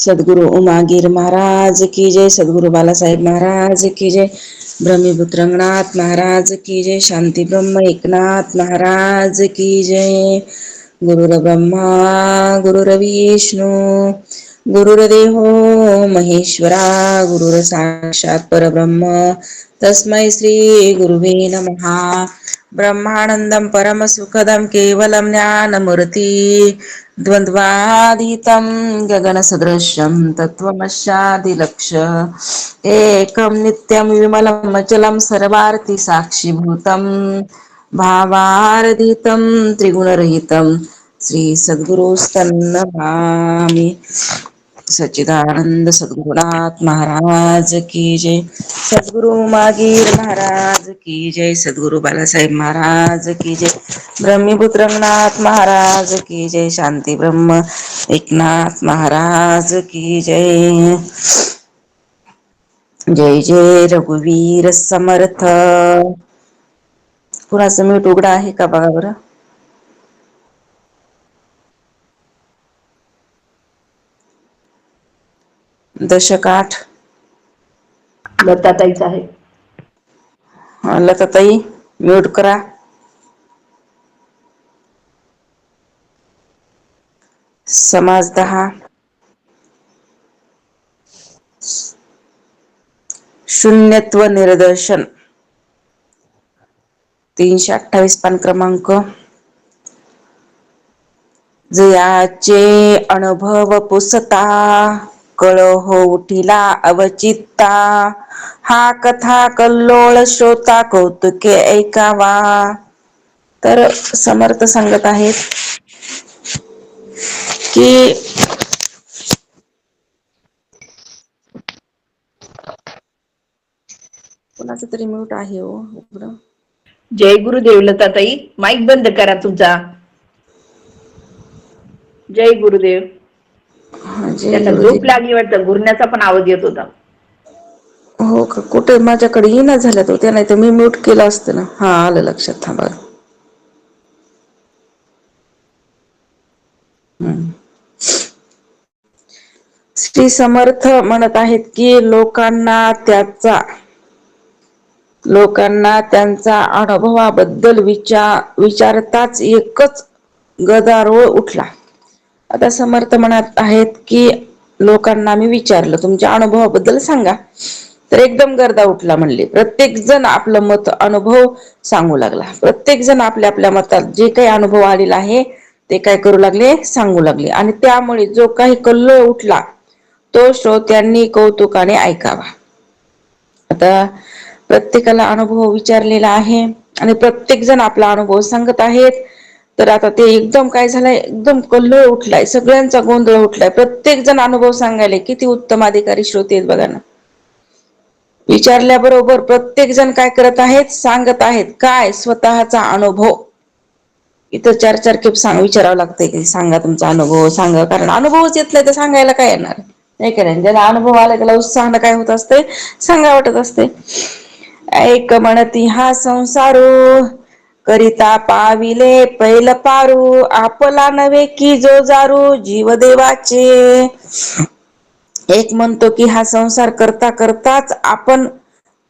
सद्गुरु उमागीर महाराज की जय. सद्गुरु बालासाहेब महाराज की जय. ब्रह्मपुत्र रंगनाथ महाराज की जय. शांती ब्रह्म एकनाथ महाराज की जय. गुरुर ब्रह्मा गुरुर्विष्णू गुरुर्देवो महेश्वरा गुरुर साक्षात परब्रह्म तस्मै श्री गुरुवे नमः. ब्रह्मानंदं परमसुखदं केवलं ज्ञानमूर्ति द्वन्द्वातीतं गगनसदृशं तत्त्वमस्यादिलक्ष्य एकं नित्यं विमलं अचलं सर्वार्थिसाक्षिभूतं भावार्थितं त्रिगुणरहितं श्री सद्गुरुस्तन्नमामि. सच्चिदानंद सद्गुरुनाथ महाराज की जय. सद्गुरु मागीर महाराज की जय. सद्गुरु बालासाहेब महाराज की जय. ब्रह्मपुत्र रंगनाथ महाराज की जय. शांती ब्रह्म एकनाथ महाराज की जय. जय जय रघुवीर समर्थ. कुणाचं म्यूट उघडा आहे का बघा बरं. दशक 8 लताताईच आहे. लताताई म्यूट करा. समाज 10 शून्यत्व निर्दर्शन 328 पान क्रमांक. जयाचे अनुभव पुसता कळ हो उठिला अवचित्ता हा कथा कल्लोळ श्रोता कौतुके ऐकावा. तर समर्थ सांगत आहेत की कोणाचं तरी म्यूट आहे हो उघडं. जय गुरुदेव लताताई. माईक बंद करा तुमचा. जय गुरुदेव. जय त्यांना झोप गुरुदेव. लागली वाटतं. घुरण्याचा पण आवाज येत होता. हो का. कुठे माझ्याकडे येईना झाल्यात होत्या, नाही तर मी म्यूट केलं असतं ना. हा आलं लक्षात. थांबा. श्री समर्थ म्हणत आहेत की लोकांना त्यांचा अनुभवाबद्दल विचारताच एकच गदारोळ उठला. आता समर्थ म्हणत आहेत की लोकांना मी विचारलं तुमच्या अनुभवाबद्दल सांगा, तर एकदम गर्दा उठला म्हणले. प्रत्येक जण आपलं मत अनुभव सांगू लागला. प्रत्येक जण आपल्या आपल्या मतात जे काही अनुभव आलेला आहे ते काय करू लागले, सांगू लागले. आणि त्यामुळे जो काही कल्लोळ उठला तो श्रोत्यांनी कौतुकाने ऐकावा. आता प्रत्येकाला अनुभव विचारलेला आहे आणि प्रत्येक जण आपला अनुभव सांगत आहेत. तर आता ते एकदम काय झालंय, एकदम कल्लोळ उठलाय. सगळ्यांचा गोंधळ उठलाय. प्रत्येक जण अनुभव सांगायला. किती उत्तम अधिकारी श्रोते आहेत बघा ना. विचारल्याबरोबर प्रत्येक जण काय करत आहेत, सांगत आहेत. काय? स्वतःचा अनुभव. इथं 4-4 खेप विचारावं लागतंय की सांगा तुमचा अनुभव सांगा. कारण अनुभवच येत नाही तर सांगायला काय येणार नाही का नाही. ज्याला अनुभव आला त्याला उत्साहानं काय होत असते, सांगा वाटत असते. ऐक म्हणती हा संसारू करिता पाविले पैल पारू आपला नव्हे की जो जारू जीव देवाचे. एक म्हणतो की हा संसार करता करताच आपण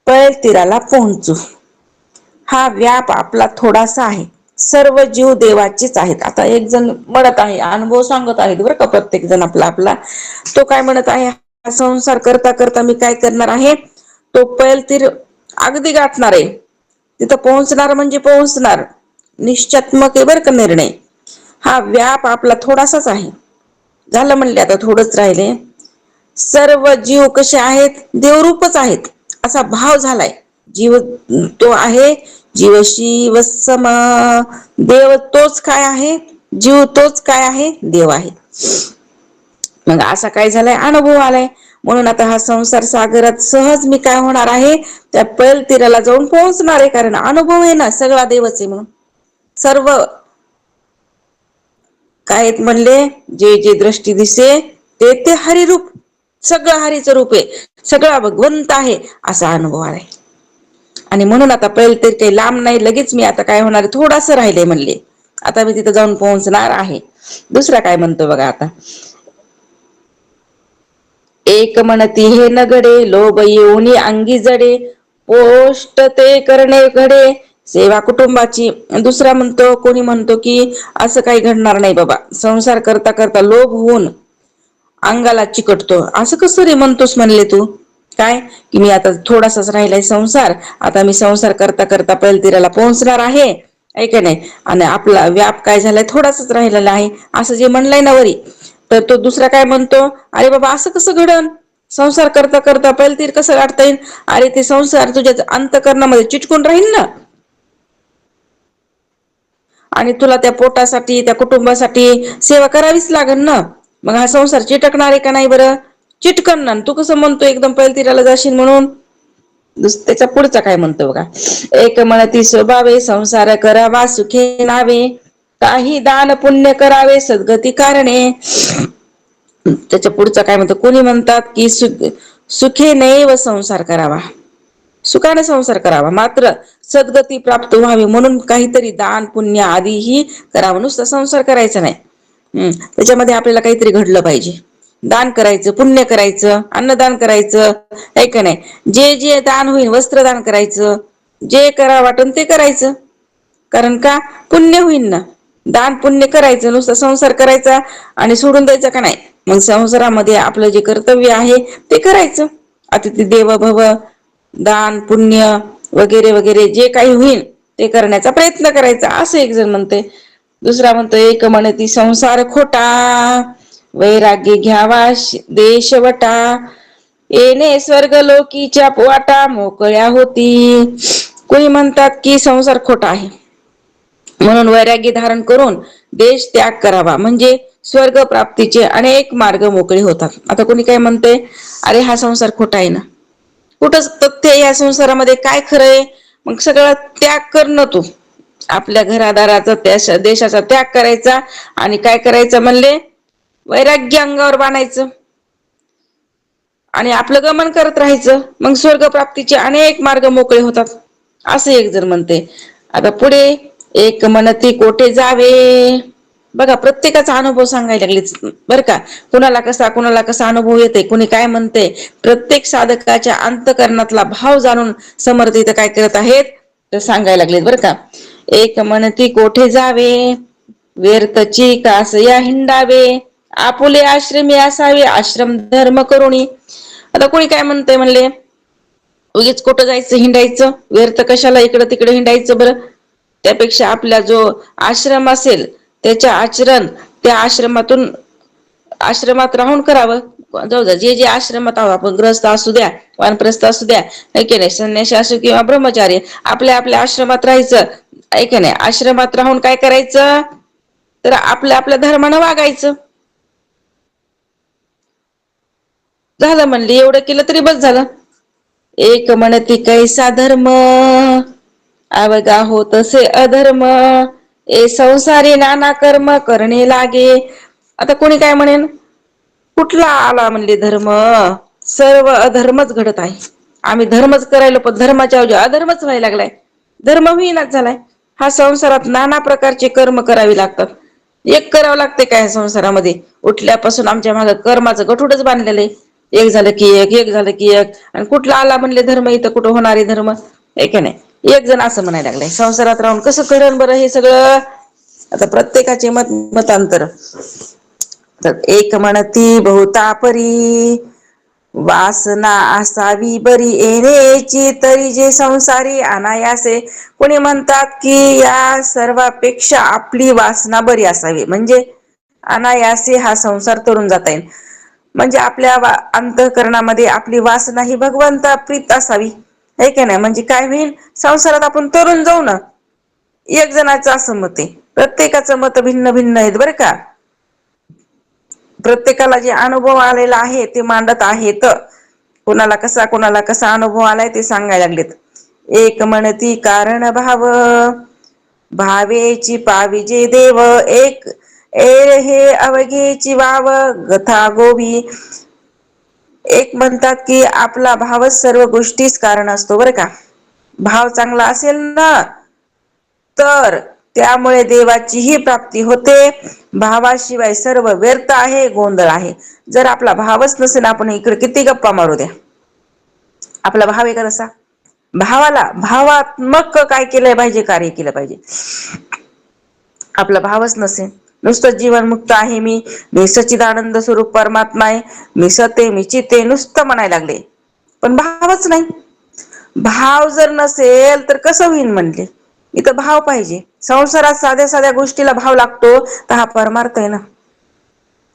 पैल तीराला पोहोचू. हा व्याप आपला थोडासा आहे. सर्व जीव देवाचेच आहेत. आता एक जण म्हणत आहे, अनुभव सांगत आहेत बरं का प्रत्येक जण आपला आपला. तो काय म्हणत आहे, हा संसार करता करता मी काय करणार आहे, तो पैल तीर अगदी गाठणार आहे. तिथं पोहोचणार म्हणजे पोहोचणार. निश्चयात्मक आहे बरं का निर्णय. हा व्याप आपला थोडासाच आहे. झालं म्हणले, आता थोडंच राहिले. सर्व जीव कसे आहेत, देवरूपच आहेत असा भाव झालाय. जीव तो आहे जीवशी वत्सम. देव तोच काय आहे, जीव तोच काय आहे, देव आहे. मग असा काय झालाय, अनुभव आलाय. म्हणून आता हा संसार सागरात सहज मी काय होणार आहे, त्या पैल तीराला जाऊन पोहोचणार आहे. कारण अनुभव आहे ना, सगळा देवच आहे म्हणून. सर्व काय म्हणले, जे जे दृष्टी दिसे ते ते हरिरूप. सगळं हरीचं रूप आहे, सगळा भगवंत आहे असा अनुभव आलाय. आणि म्हणून आता पैल तीर काही लांब नाही. लगेच मी आता काय होणार, थोडास राहिले म्हणले. आता मी तिथं जाऊन पोहोचणार आहे. दुसरा काय म्हणतो बघा आता. एक म्हणती हे न घडे, लोभ येऊनी अंगी जडे, पोष्ट ते करणे घडे सेवा कुटुंबाची. दुसरा म्हणतो, कोणी म्हणतो की असं काही घडणार नाही बाबा, संसार करता करता लोभ होऊन अंगाला चिकटतो. असं कसं रे म्हणतोस म्हणले तू, काय की मी आता थोडासाच राहिलाय संसार, आता मी संसार करता करता पैलतीराला पोहोचणार आहे, ऐक नाही, आणि आपला व्याप काय झालाय थोडासाच राहिलेला आहे, असं जे म्हणलंय ना वरी. तर तो दुसरा काय म्हणतो, अरे बाबा असं कसं घडन, संसार करता करता पैलतीर कसं गाठता येईल, अरे ते संसार तुझ्या अंतकरणामध्ये चिटकून राहील ना, आणि तुला त्या पोटासाठी त्या कुटुंबासाठी सेवा करावीच लागेल ना. मग हा संसार चिटकणार आहे का नाही बरं, चिटकन ना. तू कसं म्हणतो एकदम पैलतीराला जाशील म्हणून. त्याच्या पुढचा काय म्हणतो बघा, एक म्हणती स्वभावे संसार करावा सुखे नावे, काही दान पुण्य करावे सद्गती कारणे. त्याच्या पुढचा काय म्हणतो, कोणी म्हणतात की सुखे नैव संसार करावा, सुखाने संसार करावा, मात्र सद्गती प्राप्त व्हावी म्हणून काहीतरी दान पुण्य आदीही करावं, नुसतं संसार करायचा नाही. त्याच्यामध्ये आपल्याला काहीतरी घडलं पाहिजे, दान करायचं, पुण्य करायचं, अन्नदान करायचं, आहे का नाही. जे जे दान होईल, वस्त्रदान करायचं, जे करा वाटन ते करायचं, कारण का पुण्य होईल ना. दान पुण्य करायचं, नुसतं संसार करायचा आणि सोडून द्यायचा का नाही. मग संसारामध्ये आपलं जे कर्तव्य आहे ते करायचं, अतिथी देव भव, दान पुण्य वगैरे वगैरे जे काही होईल ते करण्याचा प्रयत्न करायचा, असं एक जण म्हणते. दुसरा म्हणतो, एक म्हणती संसार खोटा, वैराग्य घ्यावा देशवटा, येणे स्वर्ग लोकीच्या वाटा मोकळ्या होती. कोणी म्हणतात की संसार खोटा आहे म्हणून वैराग्य धारण करून देश त्याग करावा, म्हणजे स्वर्ग प्राप्तीचे अनेक मार्ग मोकळे होतात. आता कोणी काय म्हणते, अरे हा संसार खोटा आहे ना, कुठंच तथ्य या संसारामध्ये काय खरंय. मग सगळं त्याग करणं, तू आपल्या घरादाराचा त्या देशाचा त्याग करायचा आणि काय करायचं म्हणले, वैराग्य अंगावर बाणायचं आणि आपलं गमन करत राहायचं, मग स्वर्गप्राप्तीचे अनेक मार्ग मोकळे होतात, असं एक जण म्हणते. आता पुढे, एक म्हणती कोठे जावे, बघा प्रत्येकाचा अनुभव सांगायला लागलेच बर का, कुणाला कसा अनुभव येते, कुणी काय म्हणते, प्रत्येक साधकाच्या अंतकरणातला भाव जाणून समर्थ इथं काय करत आहेत तर सांगायला लागलेत बर का. एक म्हणती कोठे जावे, व्यर्थची कासया हिंडावे, आपुले आश्रमी असावे आश्रम धर्म करुणी. आता कोणी काय म्हणतंय म्हणले, उगीच कुठं जायचं हिंडायचं, व्यर्थ कशाला इकडं तिकडे हिंडायचं बरं, त्यापेक्षा आपला जो आश्रम असेल त्याच्या आचरण त्या आश्रमात राहून करावं. जाऊ द्या, जे जे आश्रमात आहोत आपण, ग्रस्त असू द्या, वानप्रस्थ असू द्या, ऐके नाही, संन्यासी असू किंवा ब्रह्मचारी, आपल्या आपल्या आश्रमात राहायचं, ऐके नाही. आश्रमात राहून काय करायचं तर आपल्या आपल्या धर्मानं वागायचं, झालं म्हणली, एवढं केलं तरी बस झालं. एक म्हणती कैसा धर्म, अवगा हो तसे अधर्म, ए संसारी नाना कर्म करणे लागे. आता कोणी काय म्हणेन, कुठला आला म्हणले धर्म, सर्व अधर्मच घडत आहे, आम्ही धर्मच करायला पण धर्माच्या ऐवजी अधर्मच व्हायला लागलाय, धर्म होईनाच झालाय. हा संसारात नाना प्रकारचे कर्म करावे लागतात, एक करावं लागते काय संसारामध्ये, उठल्यापासून आमच्या मागे कर्माचं गठुडच बांधलेलं आहे, एक झालं की एक, एक झालं की एक, आणि कुठला आला म्हणले धर्म, इथं कुठं होणारे धर्म, एक नाही. एक जण असं म्हणायला लागलाय, संसारात राहून कसं कळण बरं हे सगळं. आता प्रत्येकाचे मतांतर. तर एक म्हणती बहुता परी, वासना असावी बरी येण्याची, तरी जे संसारी अनायासे. कोणी म्हणतात की या सर्वापेक्षा आपली वासना बरी असावी, म्हणजे अनायासे हा संसार तरून जाता येईल, म्हणजे आपल्या अंतःकरणामध्ये आपली वासना ही भगवंता प्रीत असावी, है की नाही. म्हणजे काय होईल, संसारात आपण तरून जाऊ ना. एक जणाचं असं मत आहे, प्रत्येकाचं मत भिन्न भिन्न आहेत बरं का. प्रत्येकाला जे अनुभव आलेला आहे ते मांडत आहेत, कोणाला कसा अनुभव आलाय ते सांगायला लागलेत. एक म्हणती कारण भाव, भावेची पाविजे देव, एक हे अवघेची वाव गथा गोवी. एक म्हणतात की आपला भावच सर्व गोष्टीच कारण असतो बरं का. भाव चांगला असेल ना तर त्यामुळे देवाची ही प्राप्ती होते. भावाशिवाय सर्व व्यर्थ आहे, गोंधळ आहे. जर आपला भावच नसेल, आपण इकडे किती गप्पा मारू द्या, आपला भाव आहे का तसा? भावात्मक काय केलं पाहिजे, कार्य केलं पाहिजे. आपला भावच नसेल, नुसतं जीवनमुक्त आहे मी सच्चिदानंद स्वरूप परमात्मा आहे, मी सत आहे, मी चित आहे, नुसतं म्हणायला लागले, पण भावच नाही. भाव जर नसेल तर कसं होईल म्हणले? इथं भाव पाहिजे. संसारात साध्या साध्या गोष्टीला भाव लागतो, तर हा परमार्थ आहे ना.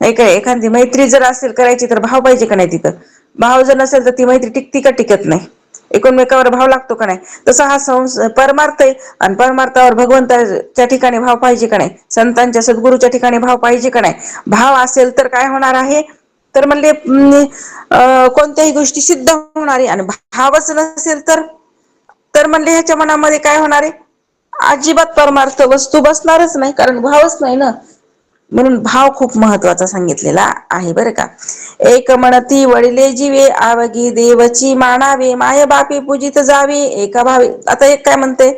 काय एखादी मैत्री जर असेल करायची, तर भाव पाहिजे का नाही? तिथं भाव जर नसेल तर ती मैत्री टिकती का टिकत नाही. एकमेकावर भाव लागतो का नाही? तसा हा परमार्थ आहे, आणि परमार्थावर भगवंताच्या ठिकाणी भाव पाहिजे का नाही? संतांच्या सद्गुरूच्या ठिकाणी भाव पाहिजे का नाही? भाव असेल तर काय होणार आहे, तर म्हणले कोणत्याही गोष्टी सिद्ध होणार आहे. आणि भावच नसेल तर म्हणले ह्याच्या मनामध्ये काय होणार आहे? अजिबात परमार्थ वस्तू बसणारच नाही, कारण भावच नाही ना. म्हणून भाव खूप महत्वाचा सांगितलेला आहे बरं का. एक म्हणती वडिले जीवे, आवगी देवची मानावे, माय बापी पूजित जावे एका भावे. आता एक काय म्हणते,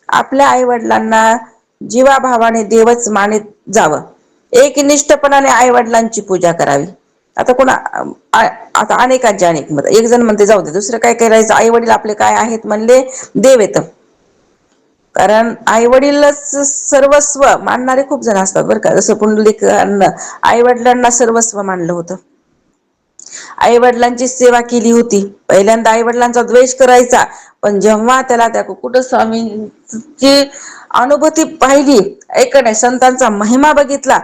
आपल्या आई वडिलांना जीवाभावाने देवच मानित जावं, एक निष्ठपणाने आई वडिलांची पूजा करावी. आता आता अनेकांचे अनेक मत. एक जण म्हणते जाऊ दे, दुसरं काय करायचं, आई वडील आपले काय आहेत म्हणले, देव येत. कारण आई वडीलच सर्वस्व मानणारे खूप जण असतात बरं का. जसं पुंडलिकानं आई वडिलांना सर्वस्व मानलं होतं, आई वडिलांची सेवा केली होती. पहिल्यांदा आई वडिलांचा द्वेष करायचा, पण जेव्हा त्याला त्या कुकुट स्वामींची अनुभूती पाहिली, ऐक नाही, संतांचा महिमा बघितला,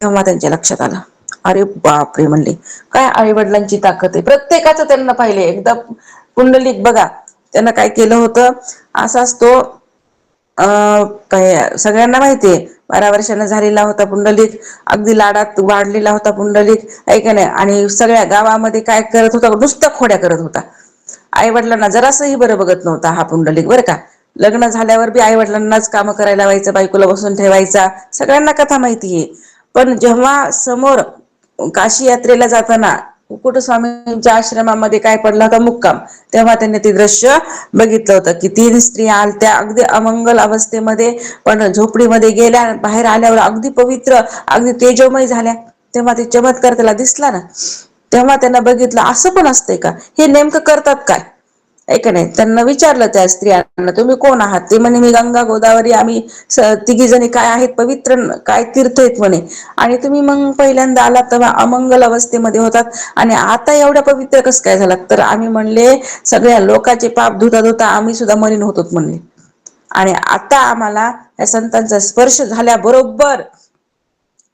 तेव्हा त्यांच्या लक्षात आलं, अरे बापरे म्हणले, काय आई वडिलांची ताकद आहे. प्रत्येकाचं त्यांना पाहिले. एकदा पुंडलिक बघा, त्यांना काय केलं होतं, असाच तो काय सगळ्यांना माहितीये, 12 वर्षांना झालेला होता पुंडलिक, अगदी लाडात वाढलेला होता पुंडलिक, ऐक नाही. आणि सगळ्या गावामध्ये काय करत होता, नुसत्या खोड्या करत होता. आई वडिलांना जरासही बरं बघत नव्हता हा पुंडलिक बरं का. लग्न झाल्यावर बी आई वडिलांनाच काम करायला लावायचं, बायकोला बसून ठेवायचा, सगळ्यांना कथा माहितीये. पण जेव्हा समोर काशी यात्रेला जाताना कुकुटस्वामींच्या आश्रमामध्ये काय पडला होता, मुक्काम, तेव्हा त्यांनी ते दृश्य बघितलं होतं की 3 स्त्रिया आलत्या अगदी अमंगल अवस्थेमध्ये, पण झोपडीमध्ये गेल्या, बाहेर आल्यावर अगदी पवित्र, अगदी तेजोमय झाल्या. तेव्हा ते चमत्कार त्याला दिसला ना, तेव्हा त्यांना बघितलं, असं पण असतंय का, हे नेमकं करतात काय, ऐक नाही. त्यांना विचारलं त्या स्त्रियांना, तुम्ही कोण आहात? ते म्हणे, मी गंगा गोदावरी, आम्ही तिघी जणी काय आहेत, पवित्र काय तीर्थ आहेत म्हणे. आणि तुम्ही मग पहिल्यांदा आलात तेव्हा अमंगल अवस्थेमध्ये होतात, आणि आता एवढ्या पवित्र कसं काय झालात? तर आम्ही म्हणले, सगळ्या लोकांचे पाप धुता धुता आम्ही सुद्धा मलिन होतो म्हणले, आणि आता आम्हाला या संतांचा स्पर्श झाल्याबरोबर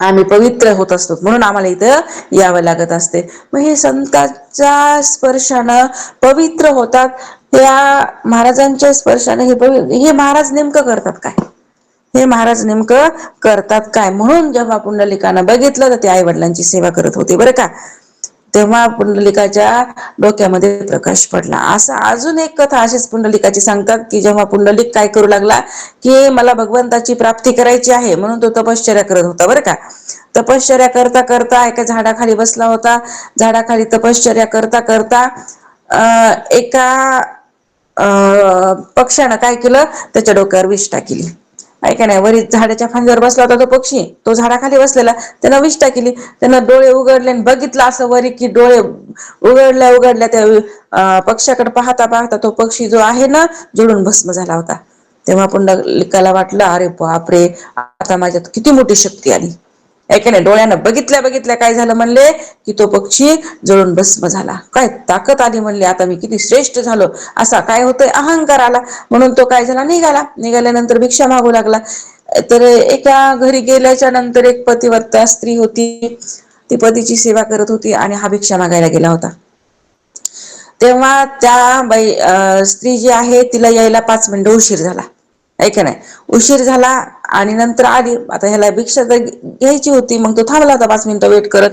आम्ही पवित्र होत असतो, म्हणून आम्हाला इथं यावं लागत असते. मग हे संतांच्या स्पर्शानं पवित्र होतात. या महाराजांच्या स्पर्शाने हे महाराज नेमकं करतात काय? हे महाराज नेमकं करतात काय? म्हणून जेव्हा पुंडलिकानं बघितलं, तर ते आई वडिलांची सेवा करत होते बरं का. तेव्हा पुंडलिकाच्या डोक्यामध्ये प्रकाश पडला. असं अजून एक कथा अशीच पुंडलिकाची सांगतात, की जेव्हा पुंडलिक काय करू लागला, की मला भगवंताची प्राप्ती करायची आहे, म्हणून तो तपश्चर्या करत होता बरं का. तपश्चर्या करता करता एका झाडाखाली बसला होता. झाडाखाली तपश्चर्या करता करता एका पक्ष्यानं काय केलं, त्याच्या डोक्यावर विष टाकली. ऐका नाही, वरी झाडाच्या फांदीवर बसला होता तो पक्षी, तो झाडाखाली बसलेला, त्यानं विष टाकली. त्यानं डोळे उघडले आणि बघितलं असं वरी, की डोळे उघडल्या त्या पक्ष्याकडे पाहता पाहता तो पक्षी जो आहे ना, जळून भस्म झाला होता. तेव्हा पुंडलिकाला वाटलं, अरे बापरे, आता माझ्यात किती मोठी शक्ती आली. ऐका नाही, डोळ्यानं बघितल्या बघितल्या काय झालं म्हणले, की तो पक्षी जळून भस्म झाला. काय ताकद आली म्हणले, आता मी किती श्रेष्ठ झालो. असा काय होतोय, अहंकार आला. म्हणून तो काय झाला, निघाल्यानंतर भिक्षा मागू लागला. तर एका घरी गेल्याच्या नंतर एक पतिव्रता स्त्री होती, ती पतीची सेवा करत होती, आणि हा भिक्षा मागायला गेला होता. तेव्हा त्या स्त्री जी आहे, तिला यायला 5 मिनिटं उशीर झाला. ऐका नाही, उशीर झाला, आणि नंतर आली. आता ह्याला भिक्षा तर घ्यायची होती, मग तो थांबला होता 5 मिनिटं वेट करत.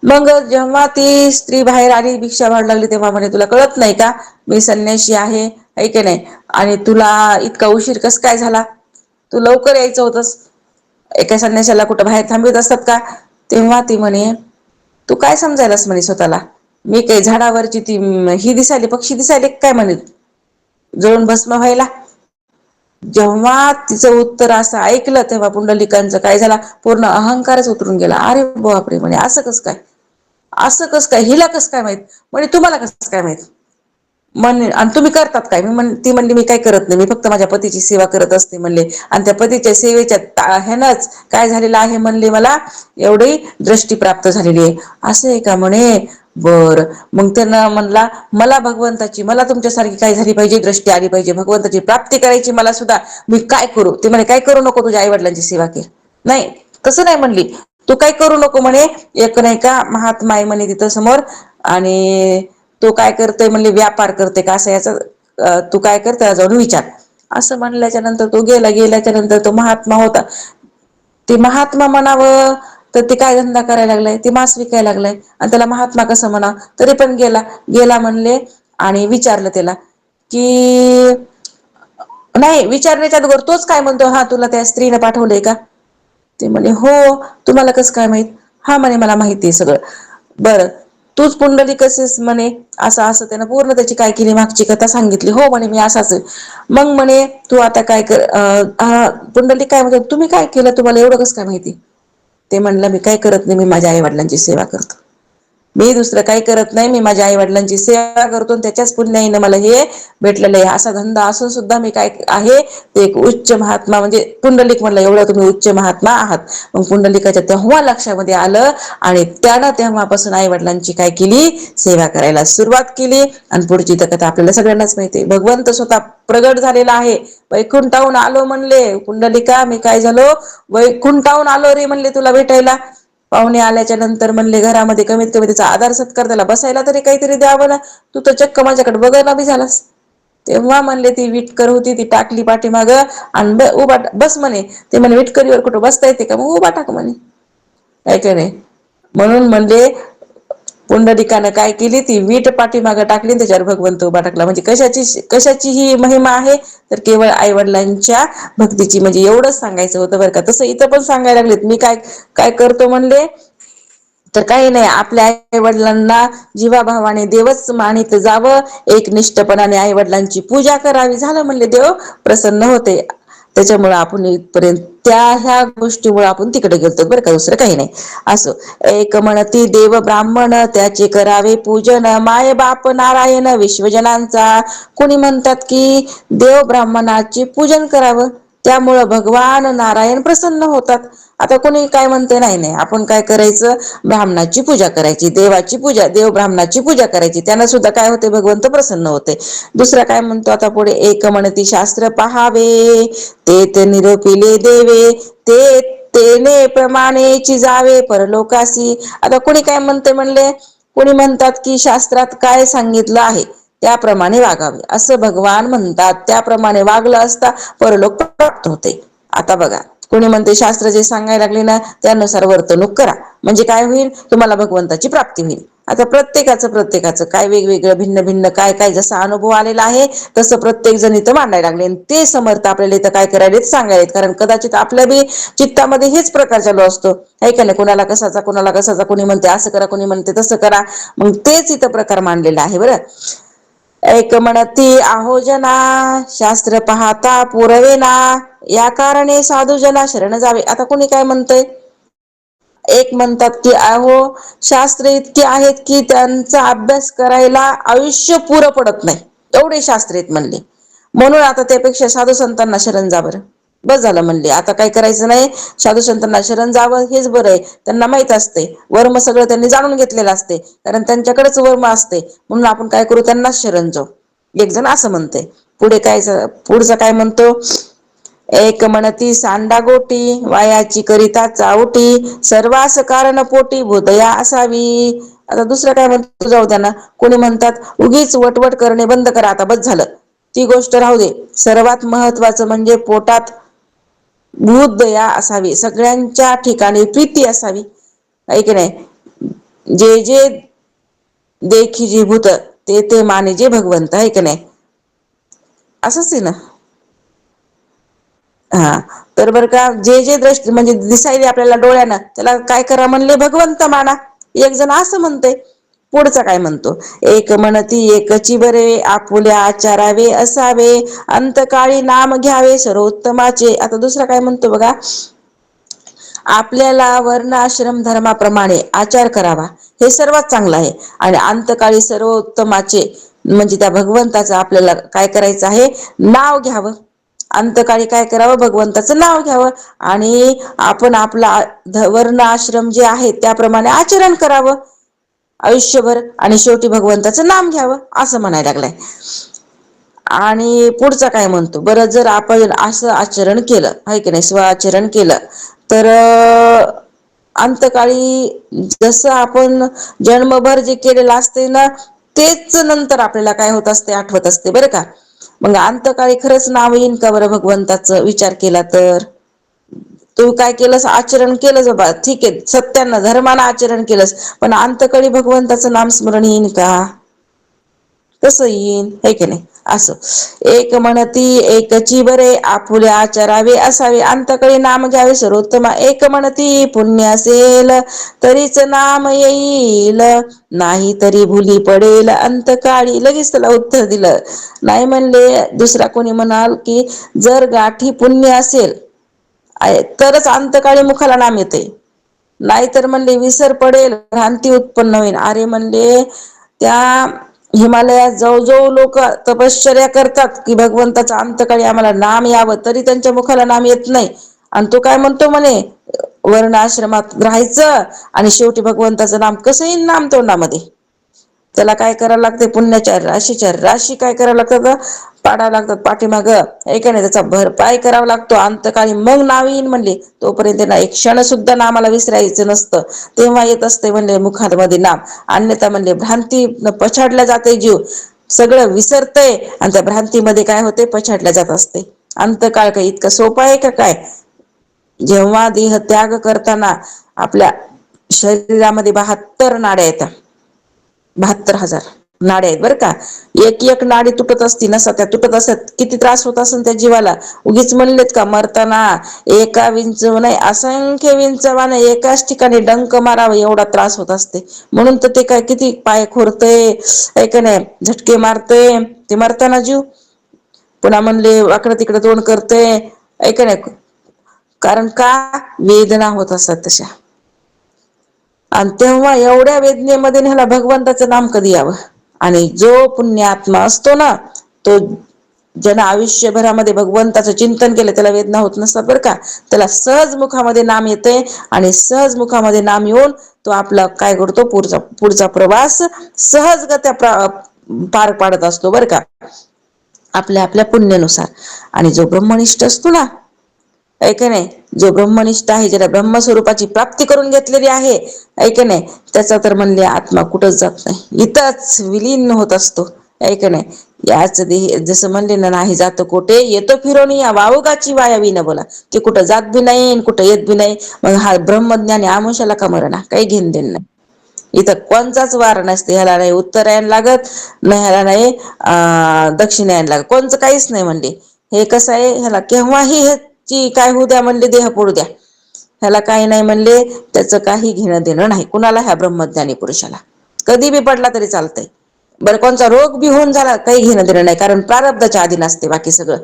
मग जेव्हा ती स्त्री बाहेर आली, भिक्षा मागू लागली, तेव्हा म्हणे, तुला कळत नाही का, मी संन्याशी आहे, ऐके नाही, आणि तुला इतका उशीर कस काय झाला, तू लवकर यायचं होतस, एका संन्याशाला कुठं बाहेर थांबवित असतात का. तेव्हा ती म्हणे, तू काय समजायलास म्हणे स्वतःला, मी काही झाडावरची ती ही दिसायली, पक्षी दिसायले काय म्हणे, जळून भस्म व्हायला. जेव्हा तिचं उत्तर असं ऐकलं तेव्हा पुंडलिकांचं काय झाला, पूर्ण अहंकारच उतरून गेला. अरे बापरे म्हणे, असं कस काय, असं कस काय, हिला कस काय माहित, म्हणे तुम्हाला कस काय माहित, म्हणे आणि तुम्ही करतात काय, ती म्हणली मी काय करत नाही, मी फक्त माझ्या पतीची सेवा करत असते म्हणले. आणि त्या पतीच्या सेवेच्या ह्यानच काय झालेलं आहे म्हणले, मला एवढी दृष्टी प्राप्त झालेली आहे. असं आहे का म्हणे, बर. मग त्यांना म्हणला, मला भगवंताची, मला तुमच्यासारखी काय झाली पाहिजे, दृष्टी आली पाहिजे, भगवंताची प्राप्ती करायची मला सुद्धा, मी काय करू. ते म्हणे काय करू नको, तुझ्या आई वडिलांची सेवा कर. नाही तसं नाही म्हणली, तू काय करू नको म्हणे, एक नाही का महात्मा आहे म्हणे तिथं समोर, आणि तो काय करतोय म्हणले, व्यापार करते का असं याचा, तू काय कर त्याला जाऊन विचार. असं म्हणल्याच्या नंतर तो गेला. गेल्याच्या नंतर तो महात्मा होता, ते महात्मा म्हणावं तर ते काय धंदा करायला लागलाय, ते मांस विकायला लागलाय, आणि त्याला महात्मा कसं म्हणा. तरी पण गेला. गेला म्हणले आणि विचारलं त्याला की, नाही विचारण्याच्या अगोदर तोच काय म्हणतो, हा तुला त्या स्त्रीने पाठवलंय का. ते म्हणे हो. तुम्हाला कसं काय माहित. हा म्हणे मला माहिती आहे सगळं. बरं तूच पुंडलिक आहेस म्हणे, असं असं त्यानं पूर्ण त्याची काय केली मागची कथा सांगितली. हो म्हणे मी असाच आहे. मग म्हणे तू आता काय कर, पुंडलिक काय म्हणतो, तुम्ही काय केलं, तुम्हाला एवढं कसं काय माहिती. ते म्हणलं मी काय करत नाही, मी माझ्या आई वडिलांची सेवा करतो. मी दुसरं काही करत नाही, मी माझ्या आई वडिलांची सेवा करतो, त्याच्याच पुण्याईनं मला हे भेटलेलं आहे. असा धंदा असून सुद्धा मी काय आहे, ते एक उच्च महात्मा, म्हणजे पुंडलिक म्हणलं एवढं तुम्ही उच्च महात्मा आहात. मग पुंडलिकाच्या तेव्हा लक्षामध्ये आलं, आणि त्यानं तेव्हापासून आई वडिलांची काय केली, सेवा करायला सुरुवात केली. आणि पुढची तर कथा आपल्याला सगळ्यांनाच माहिती आहे. भगवंत स्वतः प्रगट झालेला आहे. वैकुंठाहून आलो म्हणले, पुंडलिका मी काय झालो, वैकुंठाहून आलो रे म्हणले तुला भेटायला. पाहुणे आल्याच्या नंतर म्हणले घरामध्ये कमीत कमी त्याचा आदर सत्कार, त्याला बसायला तरी काहीतरी द्यावं ना. तू तर चक्क माझ्याकडे बघायला बी झालास. तेव्हा म्हणले ती विटकर होती ती टाकली पाठीमागं, आणि उभा बस म्हणे. ते म्हणे विटकरीवर कुठं बसता येते का, मग उभा टाक म्हणे. काय काय नाही. म्हणून म्हणले पुंडलिकानं काय केली, ती वीट पाठीमागं टाकली, त्याच्यावर भगवंत उभा टाकला. म्हणजे कशाची ही महिमा आहे, तर केवळ आई वडिलांच्या भक्तीची. म्हणजे एवढंच सांगायचं होतं बरं का. तसं इथं पण सांगायला लागलेत, मी काय काय करतो म्हणले, तर काही नाही, आपल्या आई वडिलांना जीवाभावाने देवच मानित जावं, एकनिष्ठपणाने आई वडिलांची पूजा करावी, झालं म्हणले देव प्रसन्न होते. त्याच्यामुळे आपण इथपर्यंत, त्या ह्या गोष्टीमुळे आपण तिकडे गेलतो बरं का, दुसरं काही नाही. असो. एक म्हणती देव ब्राह्मण त्याचे करावे पूजन, माय बाप नारायण विश्वजनांचा. कोणी म्हणतात की देव ब्राह्मणाचे पूजन करावं, त्यामुळं भगवान नारायण प्रसन्न होतात. आता कोणी काय म्हणते, नाही नाही आपण काय करायचं, ब्राह्मणाची पूजा करायची, देवाची पूजा, देव ब्राह्मणाची पूजा करायची, त्यानं सुद्धा काय होते, भगवंत प्रसन्न होते. दुसरा काय म्हणतो आता पुढे, एक म्हणती शास्त्र पहावे ते निरोपिले देवे, ते तेने प्रमाणेची जावे परलोकासी. आता कोणी काय म्हणते म्हणले, कोणी म्हणतात की शास्त्रात काय सांगितलं आहे त्याप्रमाणे वागावे, असं भगवान म्हणतात. त्याप्रमाणे वागलं असता परलोक प्राप्त होते. आता बघा, कोणी म्हणते शास्त्र जे सांगायला लागले ना त्यानुसार वर्तणूक करा, म्हणजे काय होईल, तुम्हाला भगवंताची प्राप्ती होईल. आता प्रत्येकाचं काय वेगवेगळं भिन्न भिन्न काय काय जसा अनुभव आलेला आहे तसं प्रत्येक जण इथं मांडायला लागले. ते समर्थ आपल्याला इथं काय करायलेत, सांगायलेत. कारण कदाचित आपल्या बी चित्तामध्ये हेच प्रकार चालू असतो, है का नाही. कुणाला कसाचा, कोणी म्हणते असं करा, कोणी म्हणते तसं करा. मग तेच इथं प्रकार मांडलेला आहे बरं. एक म्हणती आहोजना शास्त्र पाहता पुरवेना, या कारणे साधू जना शरण जावे. आता कोणी काय म्हणतंय, एक म्हणतात की अहो शास्त्र इतके आहेत की त्यांचा अभ्यास करायला आयुष्य पुरं पडत नाही, एवढे शास्त्र आहेत म्हणले. म्हणून आता त्यापेक्षा साधू संतांना शरण जा बरं, बस झालं म्हणले. आता काय करायचं नाही, साधू संतांना शरण जावं हेच बरं आहे. त्यांना माहित असते, वर्म सगळं त्यांनी जाणून घेतलेलं असते, कारण त्यांच्याकडेच वर्म असते. म्हणून आपण काय करू, त्यांनाच शरण जाऊ. एक जण असं म्हणते. पुढे काय, पुढचं काय म्हणतो, एक म्हणती सांडा गोटी वायाची करिता चावटी, सर्वास कारण पोटी भूदया असावी. आता दुसरं काय म्हणतो, जाऊ त्यांना. कोणी म्हणतात उगीच वटवट करणे बंद करा, आता बस झालं, ती गोष्ट राहू दे. सर्वात महत्वाचं म्हणजे पोटात भूत दया असावी, सगळ्यांच्या ठिकाणी प्रीती असावी, आहे की नाही. जे जे देखी जी भूत ते ते माने जे भगवंत, आहे की नाही. असंच आहे ना. हा, तर बरं का, जे जे दृष्टी म्हणजे दिसायले आपल्याला डोळ्यानं, त्याला काय करा म्हणले, भगवंत माना. एक जण असं म्हणते. पुढचा काय म्हणतो, एक म्हणती एकची बरे आपुल्या आचारावे असावे, अंतकाळी नाम घ्यावे सर्वोत्तमाचे. आता दुसरा काय म्हणतो बघा, आपल्याला वर्ण आश्रम धर्माप्रमाणे आचार करावा, हे सर्वात चांगलं आहे. आणि अंतकाळी सर्वोत्तमाचे म्हणजे त्या भगवंताचं आपल्याला काय करायचं आहे, नाव घ्यावं. अंतकाळी काय करावं, भगवंताचं नाव घ्यावं आणि आपण आपला वर्ण आश्रम जे आहे त्याप्रमाणे आचरण करावं आयुष्यभर, आणि शेवटी भगवंताचं नाम घ्यावं असं म्हणायला लागलंय. आणि पुढचा काय म्हणतो, बरं जर आपण असं आचरण केलं आहे की नाही, स्वआचरण केलं तर अंतकाळी जसं आपण जन्मभर जे केलेलं असते ना, तेच नंतर आपल्याला काय होत असते, आठवत असते बरं का. मग अंतकाळी खरंच नाव येईन का बरं भगवंताचं, विचार केला तर. तू काय केलंस, आचरण केलंस बाबा, ठीक आहे, सत्यानं धर्मानं आचरण केलंस, पण अंतकाळी भगवंताचं नामस्मरण येईन का, कसं येईन, है की नाही. असं एक म्हणती एकची बरे आपुल्या आचारावे असावे, अंतकाळी नाम घ्यावे सर्वोत्तमा. एक म्हणती पुण्य असेल तरीच नाम येईल, नाही तरी भुली पडेल अंतकाळी. लगेच त्याला उत्तर दिलं. नाही म्हणले, दुसरा कोणी म्हणाल की जर गाठी पुण्य असेल तरच अंतकाळी मुखाला नाम येते, नाहीतर म्हणले विसर पडेल, भ्रांती उत्पन्न होईल. अरे म्हणले, त्या हिमालयात जवळजवळ लोक तपश्चर्या करतात की भगवंताचं अंतकाळी आम्हाला नाम यावं, तरी त्यांच्या मुखाला नाम येत नाही. आणि तो काय म्हणतो म्हणे, वर्ण आश्रमात राहायचं आणि शेवटी भगवंताचं नाम कसं येईल नाम तोंडामध्ये. त्याला काय करावं लागते, पुण्याच्या राशीच्या राशी काय करावं लागतं, पाडावं लागतात पाठीमाग, ऐका नाही, त्याचा भरपाई करावा लागतो अंतकाळी, मग नाव येईन म्हणले. तोपर्यंत त्यांना एक क्षण सुद्धा नामाला विसरायचं नसतं, तेव्हा येत असते म्हणले मुखामध्ये नाम. अन्यथा म्हणले भ्रांती पछाडल्या जाते, जीव सगळं विसरतय आणि त्या भ्रांतीमध्ये काय होते, पछाडल्या जात असते. अंतकाळ काही इतका सोपा आहे का काय. जेव्हा देह त्याग करताना आपल्या शरीरामध्ये 72 नाड्या येतात, 72,000 नाड्या आहेत बरं का. एक एक नाडी तुटत असती ना, त्या तुटत असत, किती त्रास होत असेल त्या जीवाला. उगीच म्हणलेत का मरताना एका विंचव नाही असंख्य विंचवाने एकाच ठिकाणी डंक मारावं एवढा त्रास होत असते. म्हणून तर ते काय किती पाय खोरतय, ऐक नाही, झटके मारतय ते मरताना जीव. पुन्हा म्हणले वाकडं तिकडं तोंड करतय, ऐक नाही, कारण का वेदना होत असतात तशा. आणि तेव्हा एवढ्या वेदनेमध्ये ह्याला भगवंताचं नाम कधी यावं. आणि जो पुण्यात्मा असतो ना, तो ज्यानं आयुष्यभरामध्ये भगवंताचं चिंतन केलं त्याला वेदना होत नसतात बरं का. त्याला सहज मुखामध्ये नाम येते आणि सहज मुखामध्ये नाम येऊन तो आपला काय करतो, पुढचा प्रवास सहजगत्या पार पाडत असतो बरं का, आपल्या आपल्या पुण्यानुसार. आणि जो ब्रह्मनिष्ठ असतो ना, ऐक नाही, जो ब्रह्मनिष्ठ आहे, ज्याला ब्रह्मस्वरूपाची प्राप्ती करून घेतलेली आहे, ऐक नाही, त्याचा तर म्हणले आत्मा कुठंच जात नाही, इथंच विलीन होत असतो. ऐक नाही, याच देह जसं म्हणले ना, नाही जात कोठे येतो फिरून या वावगाची वायावी न बोला, ते कुठं जात बी नाही कुठं येत बी नाही. मग हा ब्रह्मज्ञानी आमुष्याला का मरणा, काही घेण देण नाही. इथं कोणचाच वार नसते, ह्याला नाही उत्तरायण लागत, न ह्याला नाही दक्षिणायन लागत, कोणचं काहीच नाही म्हणले. हे कसं आहे, ह्याला केव्हाही ह्याची काय होऊ द्या म्हणले, देह पडू द्या, ह्याला काही नाही म्हणले, त्याचं काही घेणं देणं नाही कुणाला, ह्या ब्रह्मज्ञानी पुरुषाला कधी बी पडला तरी चालतंय. बरं, कोणचा रोग बी होऊन झाला काही घेणं देणं नाही, कारण प्रारब्धाच्या अधीन असते बाकी सगळं.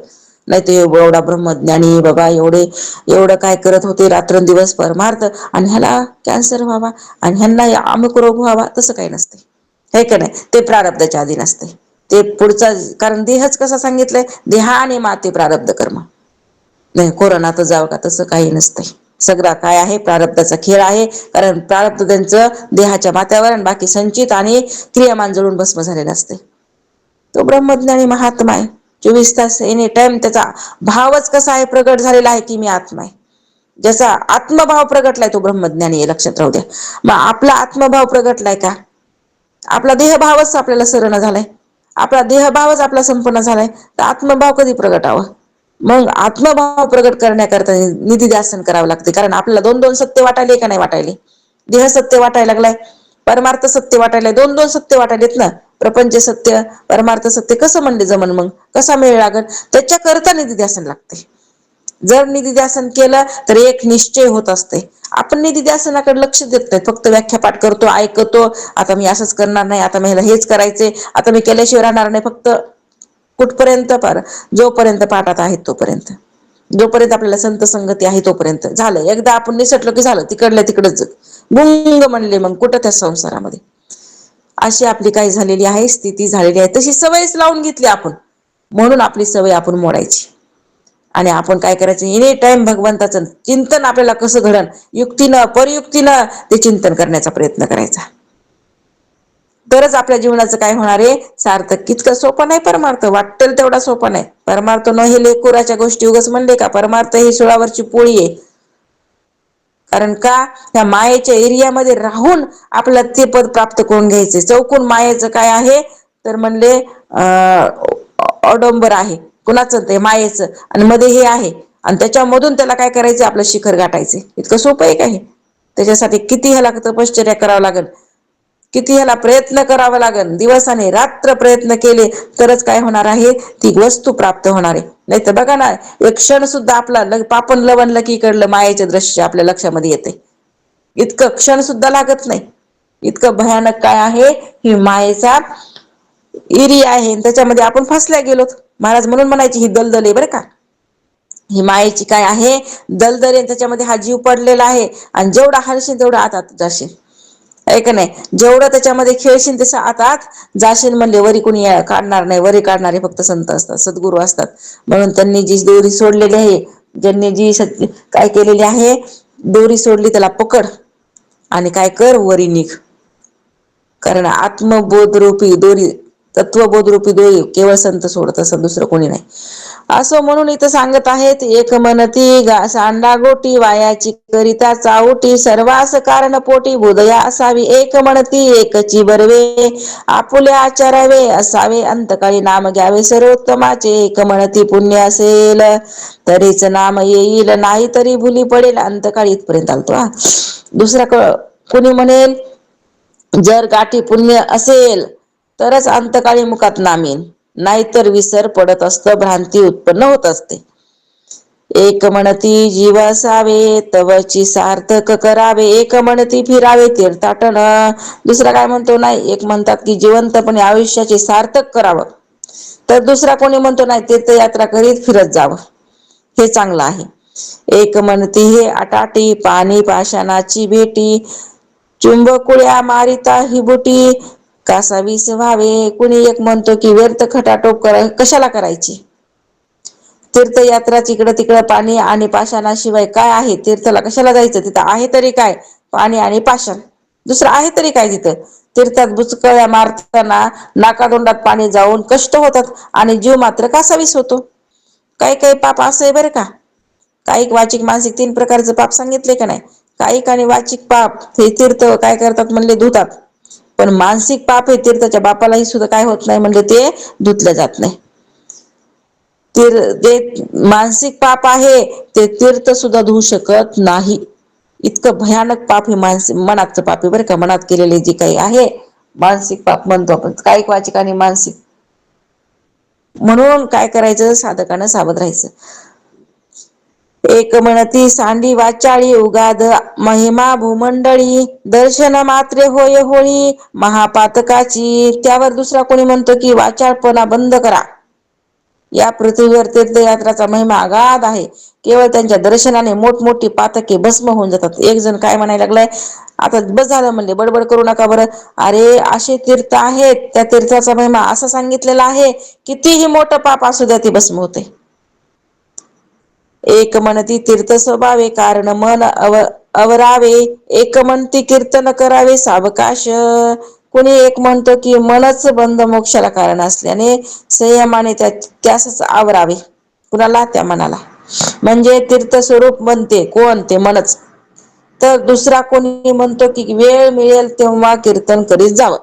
नाही ते एवढा ब्रह्मज्ञानी बाबा, एवढं काय करत होते रात्रंदिवस परमार्थ, आणि ह्याला कॅन्सर व्हावा आणि ह्यांना अमुक रोग व्हावा, तसं काही नसते, हे का नाही. ते प्रारब्धाच्या अधीन असते, ते पुढचा, कारण देहच कसा सांगितलंय, देहाने माते प्रारब्ध कर्म. नाही कोरोनात जावं का, तसं काही नसतंय. सगळा काय आहे, प्रारब्धाचा खेळ आहे. कारण प्रारब्ध त्यांचं देहाच्या माथ्यावर आणि बाकी संचित आणि क्रियामान जळून भस्म झालेला असते. तो ब्रह्मज्ञानी महात्मा आहे, 24 तास एनी टाइम त्याचा भावच कसा आहे, प्रगट झालेला आहे की मी आत्मा आहे. ज्याचा आत्मभाव प्रगटलाय तो ब्रह्मज्ञानी आहे, लक्षात राहू द्या. मग आपला आत्मभाव प्रगटलाय का, आपला देहभावच आपल्याला सरण झालाय, आपला देहभावच आपला संपन्न झालाय, तर आत्मभाव कधी प्रगटावं. मग आत्मभाव प्रगट करण्याकरता निधिध्यासन करावं लागते, कारण आपल्याला दोन दोन सत्य वाटायले का नाही वाटायले. देह सत्य वाटायला लागलाय, परमार्थ सत्य वाटायलाय, दोन दोन सत्य वाटायलेत ना, प्रपंच सत्य परमार्थ सत्य कसं म्हणले जमन, मग कसा मेळ लागल, त्याच्या करता निधिध्यासन लागते. जर निधिध्यासन केलं तर एक निश्चय होत असते. आपण निधिध्यासनाकडे लक्ष देत नाही, फक्त व्याख्यापाठ करतो, ऐकतो, आता मी असंच करणार नाही, आता मी हेच करायचे, आता मी केल्याशिवाय राहणार नाही, फक्त कुठपर्यंत पार जोपर्यंत पाठात आहेत तोपर्यंत, जोपर्यंत आपल्याला संत संगती आहे तोपर्यंत झालं. एकदा आपण निसटलो की झालं, तिकडल्या तिकडच गुंग म्हणले मग कुठं त्या संसारामध्ये. अशी आपली काय झालेली आहे, स्थिती झालेली आहे. तशी सवयच लावून घेतली आपण, म्हणून आपली सवय आपण मोडायची. आणि आपण काय करायचं, एनी टाइम भगवंताचं चिंतन आपल्याला कसं घडण, युक्तीनं परयुक्तीनं ते चिंतन करण्याचा प्रयत्न करायचा. तरच आपल्या जीवनाचं काय होणार आहे, सार्थक. कितकं सोपं नाही परमार्थ, वाटेल तेवढा सोपं नाही परमार्थ. न हे लेकुराच्या गोष्टी उगाच म्हणले का, परमार्थ ही सुळावरची पोळी आहे. कारण का, त्या मायेच्या एरियामध्ये राहून आपल्याला ते पद प्राप्त करून घ्यायचे. चौकून मायेचं काय आहे तर म्हणले अडोंबर आहे कुणाचं, ते मायेचं, आणि मध्ये हे आहे, आणि त्याच्यामधून त्याला काय करायचे, आपलं शिखर गाठायचे. इतकं सोपं आहे का हे? त्याच्यासाठी किती ह्याला तपश्चर्या करावं लागेल, किती ह्याला प्रयत्न करावा लागेल. दिवस आणि रात्र प्रयत्न केले तरच काय होणार आहे, ती वस्तू प्राप्त होणार आहे. नाही तर बघा ना, एक क्षण सुद्धा आपला पापण लवणलं की इकडलं मायेचे दृश्य आपल्या लक्षामध्ये येते. इतकं क्षण सुद्धा लागत नाही. इतकं भयानक काय आहे, ही मायेचा एरिया आहे, त्याच्यामध्ये आपण फसल्या गेलोत. महाराज म्हणून म्हणायची ही दलदल आहे बरं का, ही मायेची काय आहे, दलदल आहे. त्याच्यामध्ये हा जीव पडलेला आहे, आणि जेवढा हलशील तेवढा आतात जाशील, आहे का नाही. जेवढं त्याच्यामध्ये खेळशील तसं आतात जाशील. म्हणले वरी कोणी काढणार नाही, वरी काढणारे फक्त संत असतात, सद्गुरू असतात. म्हणून त्यांनी जी दोरी सोडलेली आहे, ज्यांनी जी काय केलेली आहे, दोरी सोडली त्याला पकड आणि काय कर, वरी निघ. कारण आत्मबोधरूपी दोरी, तत्वबोधरूपी दोरी केवळ संत सोडत असं, दुसरं कोणी नाही. असं म्हणून इथं सांगत आहेत, एक म्हणती सांडा गोटी, वायाची करिता चावटी, सर्वास कारण पोटी, बुधया असावी एक म्हणती, एकची बरवे, आपुल्या आचरावे, असावे अंतकाळी नाम घ्यावे सर्वोत्तमाचे, एक म्हणती पुण्य असेल तरीच नाम येईल, नाही तरी भुली पडेल. अंतकाळी इथपर्यंत आलतो हा. दुसरा कोणी म्हणेल, जर गाठी पुण्य असेल तरच अंतकाळी मुखात नाम येईल, नाहीतर विसर पडत असतो, भ्रांती उत्पन्न होत असते. एक म्हणती जीव असावे तवची सार्थक करावे, एक म्हणती फिरावे तीर्थाटन. दुसरा काय म्हणतो, नाही, एक म्हणतात की जिवंतपणे आयुष्याचे सार्थक करावं, तर दुसरा कोणी म्हणतो नाही, तीर्थयात्रा करीत फिरत जावं, हे चांगलं आहे. एक म्हणती हे आटाटी, पाणी पाषाणाची भेटी, चुंबकुळ्या मारिता ही बुटी, कासा वीस व्हावे. कुणी एक म्हणतो की व्यर्थ खटाटोप कशाला करायची, तीर्थयात्रा इकडं तिकडं पाणी आणि पाषाणाशिवाय काय आहे, तीर्थाला कशाला जायचं, तिथं आहे तरी काय, पाणी आणि पाषाण, दुसरं आहे तरी काय तिथं. तीर्थात बुचकळ्या मारताना नाकातोंडात पाणी जाऊन कष्ट होतात, आणि जीव मात्र कासावीस होतो. काही काही पाप असं आहे बरं का, कायिक वाचिक मानसिक 3 प्रकारचं पाप सांगितले का नाही. कायिक आणि वाचिक पाप हे तीर्थ काय करतात म्हणले, धुतात. पण मानसिक पाप हे तीर्थाच्या बापालाही सुद्धा काय होत नाही म्हणजे ते धुतलं जात नाही. जे मानसिक पाप आहे ते तीर्थ सुद्धा धुवू शकत नाही. इतकं भयानक पाप हे मनाचं पाप आहे बरं का. मनात केलेले जे काही आहे मानसिक पाप म्हणतो आपण, कायिक वाचिक आणि मानसिक. म्हणून काय करायचं, साधकानं सावध राहायचं. एक म्हणती सांडी वाचाळी, उगाद महिमा भूमंडळी, दर्शन मात्रे होय होळी, महापातकाची. त्यावर दुसरा कोणी म्हणतो की वाचाळपणा बंद करा. या पृथ्वीवर तीर्थयात्राचा महिमा अगाध आहे. केवळ त्यांच्या दर्शनाने मोठमोठी पातके भस्म होऊन जातात. एक जण काय म्हणायला लागलाय, आता बस झालं म्हणले, बडबड करू नका बरं. अरे असे तीर्थ आहेत, त्या तीर्थाचा महिमा असा सांगितलेला आहे, कितीही मोठं पाप असू द्या ते भस्म होते. एक म्हणती तीर्थ स्वभावे, कारण मन अवरावे, एक म्हणती कीर्तन करावे सावकाश. कोणी एक म्हणतो की मनच बंध मोक्षाला कारण असल्याने संयमाने त्यास आवरावे. कुणाला, त्या मनाला. म्हणजे तीर्थस्वरूप म्हणते कोण, ते मनच. तर दुसरा कोणी म्हणतो की वेळ मिळेल तेव्हा कीर्तन करीत जावं.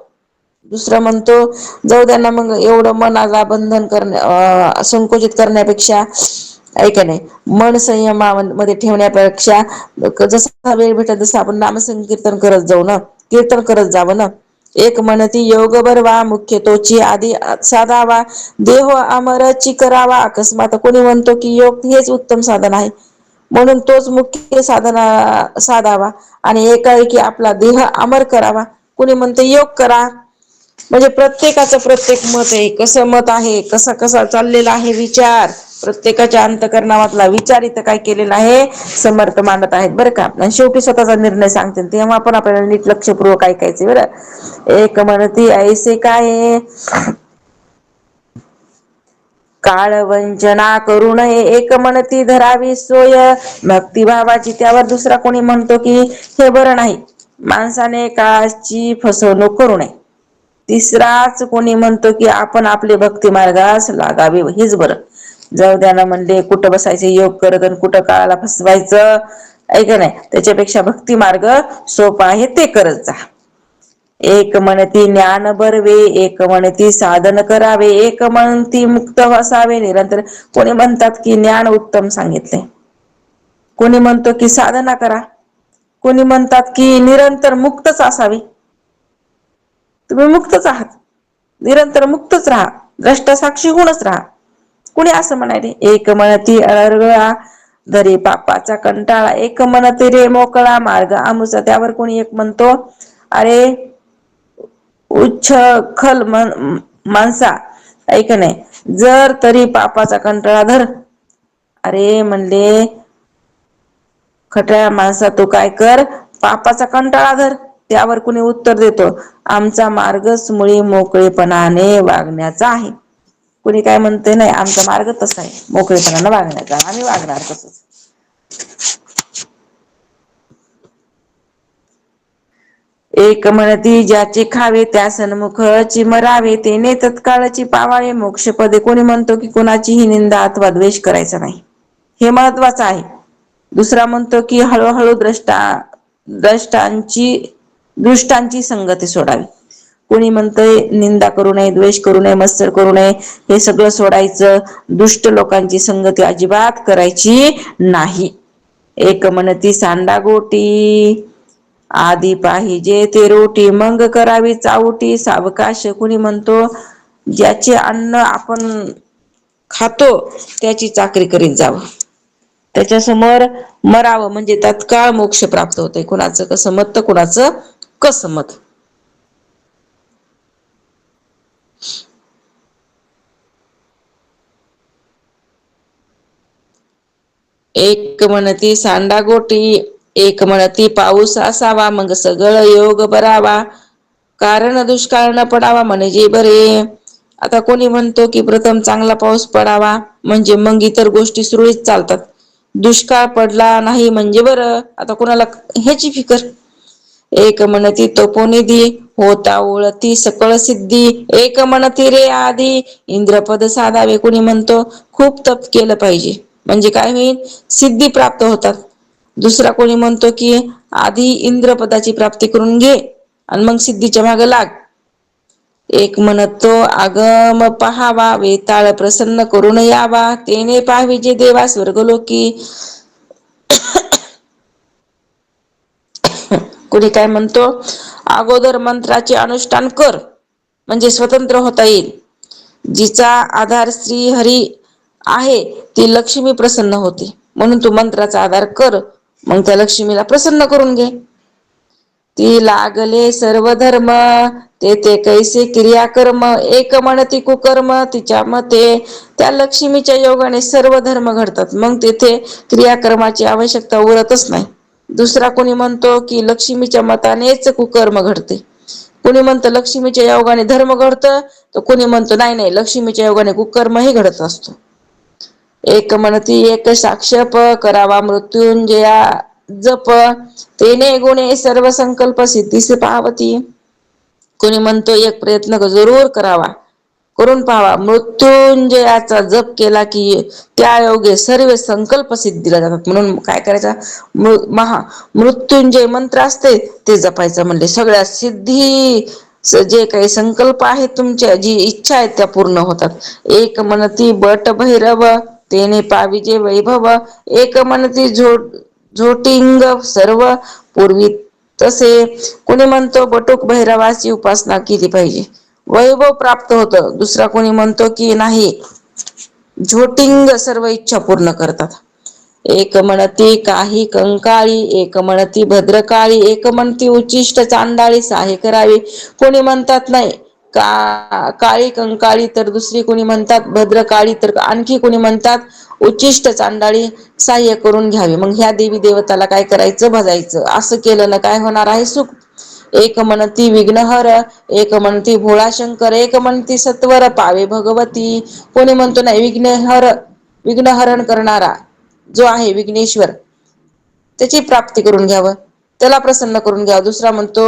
दुसरा म्हणतो जाऊ द्या ना, मग एवढं मनाला बंधन संकुचित करण्यापेक्षा, ऐका नाही, मन संयमामध्ये ठेवण्यापेक्षा जसा वेळ भेटत तसं आपण नामसंकीर्तन करत जाऊ ना, कीर्तन करत जावं ना. एक म्हणती योग बरवा मुख्य तोची आधी साधावा देह अमरची करावा. अकस्मात कोणी म्हणतो की योग हेच उत्तम साधन आहे म्हणून तोच मुख्य साधावा आणि एकाएकी आपला देह अमर करावा. कुणी म्हणते योग करा. म्हणजे प्रत्येकाचं प्रत्येक मत आहे. कसं मत आहे, कसा कसा चाललेला आहे विचार, प्रत्येकाच्या अंतकरणामधला विचार इथं काय केलेला आहे, समर्थ मांडत आहेत बरं का. आणि शेवटी स्वतःचा निर्णय सांगतील तेव्हा पण आपल्याला नीट लक्षपूर्वक ऐकायचे बरं. एक म्हणती ऐसे काय काळ वंचना करू नये, एक म्हणती धरावी सोय भक्तिभावाची. त्यावर दुसरा कोणी म्हणतो की हे बरं नाही, माणसाने काळाची फसवणूक करू नये. तिसराच कोणी म्हणतो की आपण आपले भक्ती मार्गास लागावे हेच बरं. जाऊ द्या ना म्हणले, कुठं बसायचं योग करत आणि कुठं काळाला फसवायचं, ऐक नाही, त्याच्यापेक्षा भक्ती मार्ग सोपा आहे ते करत जा. एक म्हणती ज्ञान बरवे, एक म्हणती साधन करावे, एक म्हणती मुक्त वसावे निरंतर. कोणी म्हणतात की ज्ञान उत्तम सांगितले, कोणी म्हणतो की साधना करा, कोणी म्हणतात की निरंतर मुक्तच असावे. तुम्ही मुक्तच आहात, निरंतर मुक्तच राहा, द्रष्टा साक्षी होऊनच राहा, कुणी असं म्हणाले. एक म्हणती अरगळा धरी पापाचा कंटाळा, एक म्हणती रे मोकळा मार्ग आमुचा. त्यावर कोणी एक म्हणतो अरे उच्छखल माणसा, ऐक नाही, जर तरी पापाचा कंटाळा धर. अरे म्हणले खट्या माणसा तू काय कर, पापाचा कंटाळा धर. त्यावर कुणी उत्तर देतो आमचा मार्गच मुळी मोकळेपणाने वागण्याचा आहे. कुणी काय म्हणते नाही, आमचा मार्ग तसा आहे मोकळेपणाने वागण्याचा, आम्ही वागणार तसंच. एक म्हणती ज्याचे खावे त्या सन्मुखची मरावे, तेने तत्काळची पावावे मोक्षपदे. कोणी म्हणतो की कोणाचीही निंदा अथवा द्वेष करायचा नाही, हे महत्वाचं आहे. दुसरा म्हणतो की हळूहळू दृष्टांची संगती सोडावी. कोणी म्हणतंय निंदा करू नये, द्वेष करू नये, मत्सर करू नये, हे सगळं सोडायचं, दुष्ट लोकांची संगती अजिबात करायची नाही. एक म्हणती सांडा गोटी आधी पाहिजे ते रोटी, मग करावी चावटी सावकाश. कुणी म्हणतो ज्याचे अन्न आपण खातो त्याची चाकरी करीत जावं, त्याच्या समोर मरावं म्हणजे तत्काळ मोक्ष प्राप्त होते. कुणाचं कसं मत तर कुणाचं कसं मत. एक म्हणती सांडा गोटी, एक म्हणती पाऊस असावा, मग सगळं योग बरावा, कारण दुष्काळ न पडावा म्हणजे बरे. आता कोणी म्हणतो की प्रथम चांगला पाऊस पडावा म्हणजे मग इतर गोष्टी सुरळीत चालतात, दुष्काळ पडला नाही म्हणजे बरं. आता कोणाला ह्याची फिकर. एक म्हणती तपोनिधी होता ओळती सकळ सिद्धी, एक म्हणती रे आधी इंद्रपद साधावे. कुणी म्हणतो खूप तप केलं पाहिजे म्हणजे काय होईल, सिद्धी प्राप्त होतात. दुसरा कोणी म्हणतो की आधी इंद्रपदाची प्राप्ती करून घे आणि मग सिद्धीच्या मागे लाग. एक म्हणतो आगम पहावा वेताळ प्रसन्न करून यावा, तेने पाहिजे देवा स्वर्गलोकी. कुणी काय म्हणतो अगोदर मंत्राचे अनुष्ठान कर म्हणजे स्वतंत्र होता येईल. जिचा आधार श्री हरी आहे ती लक्ष्मी प्रसन्न होते, म्हणून तू मंत्राचा आधार कर, मग त्या लक्ष्मीला प्रसन्न करून घे. ती लागले सर्व धर्म ते कैसे क्रियाकर्म, एक म्हणती कुकर्म तिच्या मते. त्या लक्ष्मीच्या योगाने सर्व धर्म घडतात, मग तेथे क्रियाकर्माची आवश्यकता उरतच नाही. दुसरा कोणी म्हणतो की लक्ष्मीच्या मतानेच कुकर्म घडते, कोणी म्हणतं लक्ष्मीच्या योगाने धर्म घडतं, तर कोणी म्हणतो नाही नाही लक्ष्मीच्या योगाने कुकर्मही घडत असतो. एक म्हणती एक साक्षप करावा मृत्युंजया जप, तेने गुणे सर्व संकल्प सिद्धीस पावती. कोणी म्हणतो एक प्रयत्न जरूर करावा, करून पाहावा, मृत्युंजयाचा जप केला की त्या योगे सर्व संकल्प सिद्धीला जातात. म्हणून काय करायचं, मृत्युंजय मंत्र असते ते जपायचं, म्हणजे सगळ्या सिद्धी जे काही संकल्प आहेत तुमच्या, जी इच्छा आहेत त्या पूर्ण होतात. एक म्हणती बट भैरव तेने पाविजे वैभव, एक म्हणती झोटिंग सर्व पूर्वी तसे कोणी म्हणतो बटुक भैरवाची उपासना केली पाहिजे, वैभव प्राप्त होतं. दुसरा कोणी म्हणतो की नाही, झोटिंग सर्व इच्छा पूर्ण करतात. एक म्हणती काही कंकाळी, एक म्हणती भद्रकाळी, एक म्हणती उच्चिष्ट चांडाळी सहाय्य करावी. कोणी म्हणतात नाही काळी कंकाळी, तर दुसरी कोणी म्हणतात भद्रकाळी, तर आणखी कोणी म्हणतात उच्चिष्ट चांडाळी सहाय्य करून घ्यावी. मग ह्या देवी देवताला काय करायचं, भजायचं. असं केलं ना काय होणार आहे, सुख. एक म्हणती विघ्नहर, एक म्हणती भोळाशंकर, एक म्हणती सत्वर पावे भगवती. कोणी म्हणतो नाही विघ्नहरण करणारा जो आहे विघ्नेश्वर, त्याची प्राप्ती करून घ्यावं, त्याला प्रसन्न करून घ्यावं. दुसरा म्हणतो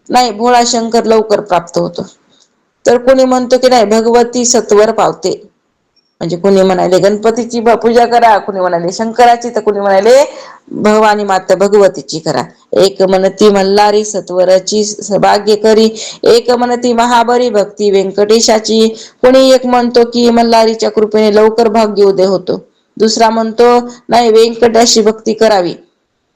नाही भोळा शंकर लवकर प्राप्त होतो. तर कोणी म्हणतो की नाही भगवती सत्वर पावते. म्हणजे कोणी म्हणाले गणपतीची पूजा करा, कोणी म्हणाले शंकराची, तर कोणी म्हणाले भवानी माता भगवतीची करा. एक म्हणती मल्हारी सत्वराची भाग्य करी, एक म्हणती महाबरी भक्ती व्यंकटेशाची. कोणी एक म्हणतो की मल्हारीच्या कृपेने लवकर भाग्य उदय होतो. दुसरा म्हणतो नाही व्यंकटाशी भक्ती करावी,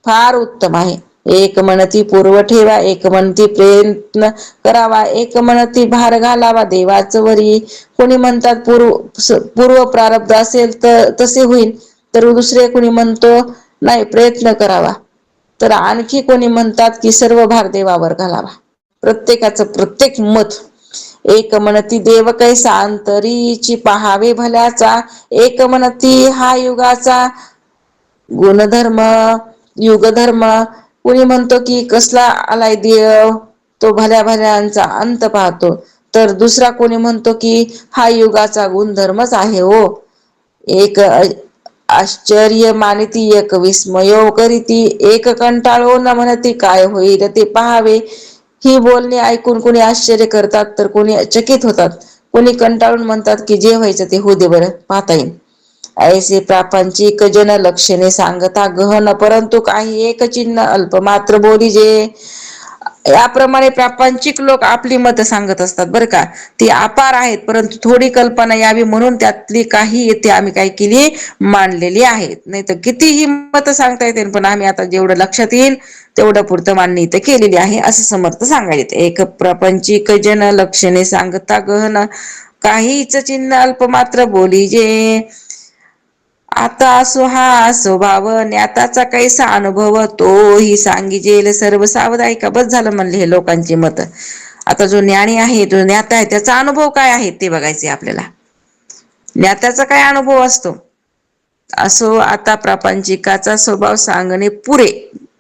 फार उत्तम आहे. एक म्हणती पूर्व ठेवा, एक म्हणती प्रयत्न करावा, एक म्हणती भार घालावा देवाच वरी. कोणी म्हणतात पूर्व प्रारब्ध असेल तर तसे होईल, तर दुसरे कोणी म्हणतो नाही प्रयत्न करावा, तर आणखी कोणी म्हणतात की सर्व भार देवावर घालावा. प्रत्येकाचं प्रत्येक मत. एक म्हणती देव कैसा अंतरीची पहावे भल्याचा, एक म्हणती हा युगाचा गुणधर्म युगधर्म. कोणी म्हणतो की कसला आलाय देव, तो भल्या भल्यांचा अंत पाहतो. तर दुसरा कोणी म्हणतो की हा युगाचा गुणधर्मच आहे हो. एक आश्चर्य मानिती, एक विस्मयो करीती, एक कंटाळो न म्हणती काय होईल ते पाहावे. ही बोलणे ऐकून कोणी आश्चर्य करतात, तर कोणी चकित होतात. कोणी कंटाळून म्हणतात की जे व्हायचं ते होऊ दे बरं, पाहता येईल. ऐसे प्रापंचिक जन लक्षणे सांगता गहन, परंतु काही एक चिन्ह अल्प मात्र बोली जे. याप्रमाणे प्रापंचिक लोक आपली मत सांगत असतात बरं का. ती अपार आहेत, परंतु थोडी कल्पना यावी म्हणून त्यातली काही येथे आम्ही काय केली, मांडलेली आहेत. नाही तर कितीही मत सांगता येते, पण आम्ही आता जेवढं लक्षात येईल तेवढं पुरतं मांडणी इथं केलेली आहे, असं समर्थ सांगायचं. एक प्रापंचिक जन लक्षणे सांगता गहन, काहीच चिन्ह अल्प मात्र बोली जे. आता असो हा स्वभाव, ज्ञाताचा कैसा अनुभव तोही सांगिजेल सर्व सावधाई. का बस झालं म्हणले हे लोकांची मत. आता जो ज्ञानी आहे, जो ज्ञाता आहे, त्याचा अनुभव काय आहे ते बघायचे आपल्याला. ज्ञात्याचा काय अनुभव असतो. असो आता प्रापंचिकाचा स्वभाव सांगणे पुरे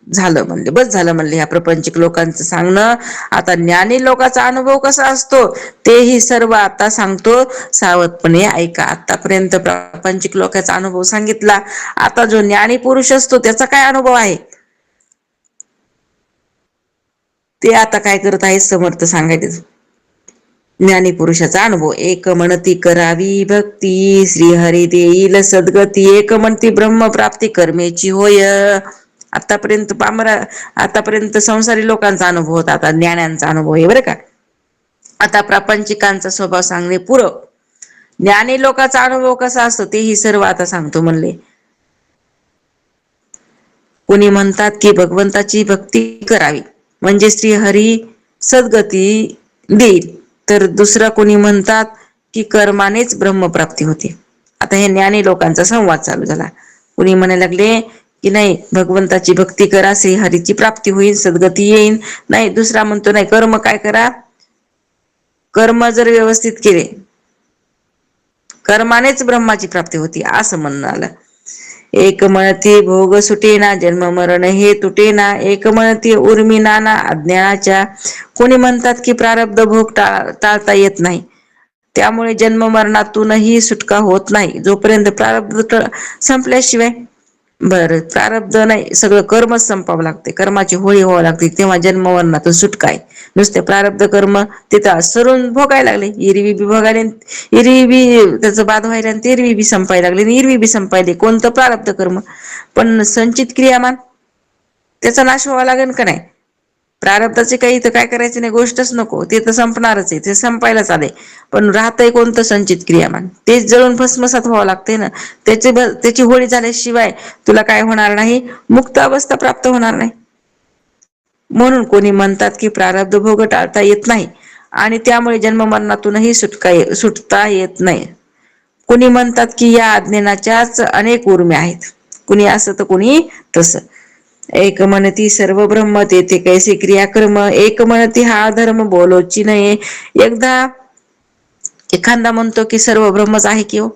झालं म्हणले, बस झालं म्हणले ह्या प्रापंचिक लोकांचं सांगणं. आता ज्ञानी लोकांचा अनुभव कसा असतो तेही सर्व आता सांगतो, सावधपणे ऐका. आतापर्यंत प्रापंचिक लोकांचा अनुभव सांगितला, आता जो ज्ञानी पुरुष असतो त्याचा काय अनुभव आहे ते आता काय करत आहे समर्थ सांगायचे. ज्ञानी पुरुषाचा अनुभव. एक म्हणती करावी भक्ती, श्रीहरी देईल सद्गती, एक म्हणती ब्रह्मप्राप्ती कर्मेची होय. आतापर्यंत संसारी लोकांचा अनुभव होता, आता ज्ञानांचा अनुभव आहे बरं का. आता प्रापंचिकांचा स्वभाव सांगणे पुरं. ज्ञानी लोकांचा अनुभव कसा असतो तेही सर्व आता सांगतो म्हणले. कोणी म्हणतात की भगवंताची भक्ती करावी म्हणजे श्री हरी सद्गती देईल, तर दुसरा कोणी म्हणतात की कर्मानेच ब्रह्मप्राप्ती होते. आता हे ज्ञानी लोकांचा संवाद चालू झाला. कोणी म्हणायला लागले की नाही भगवंताची भक्ती करा, श्री हरीची प्राप्ती होईल, सद्गती येईल. नाही दुसरा म्हणतो नाही कर्म काय करा, कर्म जर व्यवस्थित केले कर्मानेच ब्रह्माची प्राप्ती होती, असं म्हणणं आलं. एक म्हणती भोग सुटेना, जन्म मरण हे तुटेना, एक म्हणती उर्मी नाना अज्ञानाच्या. कोणी म्हणतात की प्रारब्ध भोग टाळता येत नाही, त्यामुळे जन्म मरणातूनही सुटका होत नाही जोपर्यंत प्रारब्ध संपल्याशिवाय. बरं प्रारब्ध नाही, सगळं कर्मच संपावं लागते, कर्माची होळी व्हावं लागते, तेव्हा जन्म मरणातून सुटका आहे. नुसते प्रारब्ध कर्म तिथं सरून भोगायला लागले, इरवी बी भोगायला, इरवी बी त्याचं बाद व्हायला, आणि तेरवी बी संपायला लागले, आणि इरवी बी संपायले. कोणतं प्रारब्ध कर्म, पण संचित क्रियामान त्याचा नाश व्हावा लागेल का नाही. प्रारब्धाचे काही तर काय करायचे नाही, गोष्टच नको, ते तर संपणारच आहे, ते संपायलाच आले. पण राहतंय कोणतं संचित क्रियामान, तेच जळून भस्मसात व्हावं लागते ना. त्याची होळी झाल्याशिवाय तुला काय होणार नाही, मुक्त अवस्था प्राप्त होणार नाही. म्हणून कोणी म्हणतात की प्रारब्ध भोग टाळता येत नाही आणि त्यामुळे जन्ममरणातूनही सुटता येत नाही. कुणी म्हणतात की या अज्ञानाच्याच अनेक उर्म्या आहेत. कुणी असं तर कुणी तसं. एक म्हणती सर्व ब्रह्म तेथे कैसे क्रियाकर्म, एक म्हणती हा धर्म बोलोची नये. एकदा एखादा म्हणतो की सर्व ब्रह्मच आहे की हो,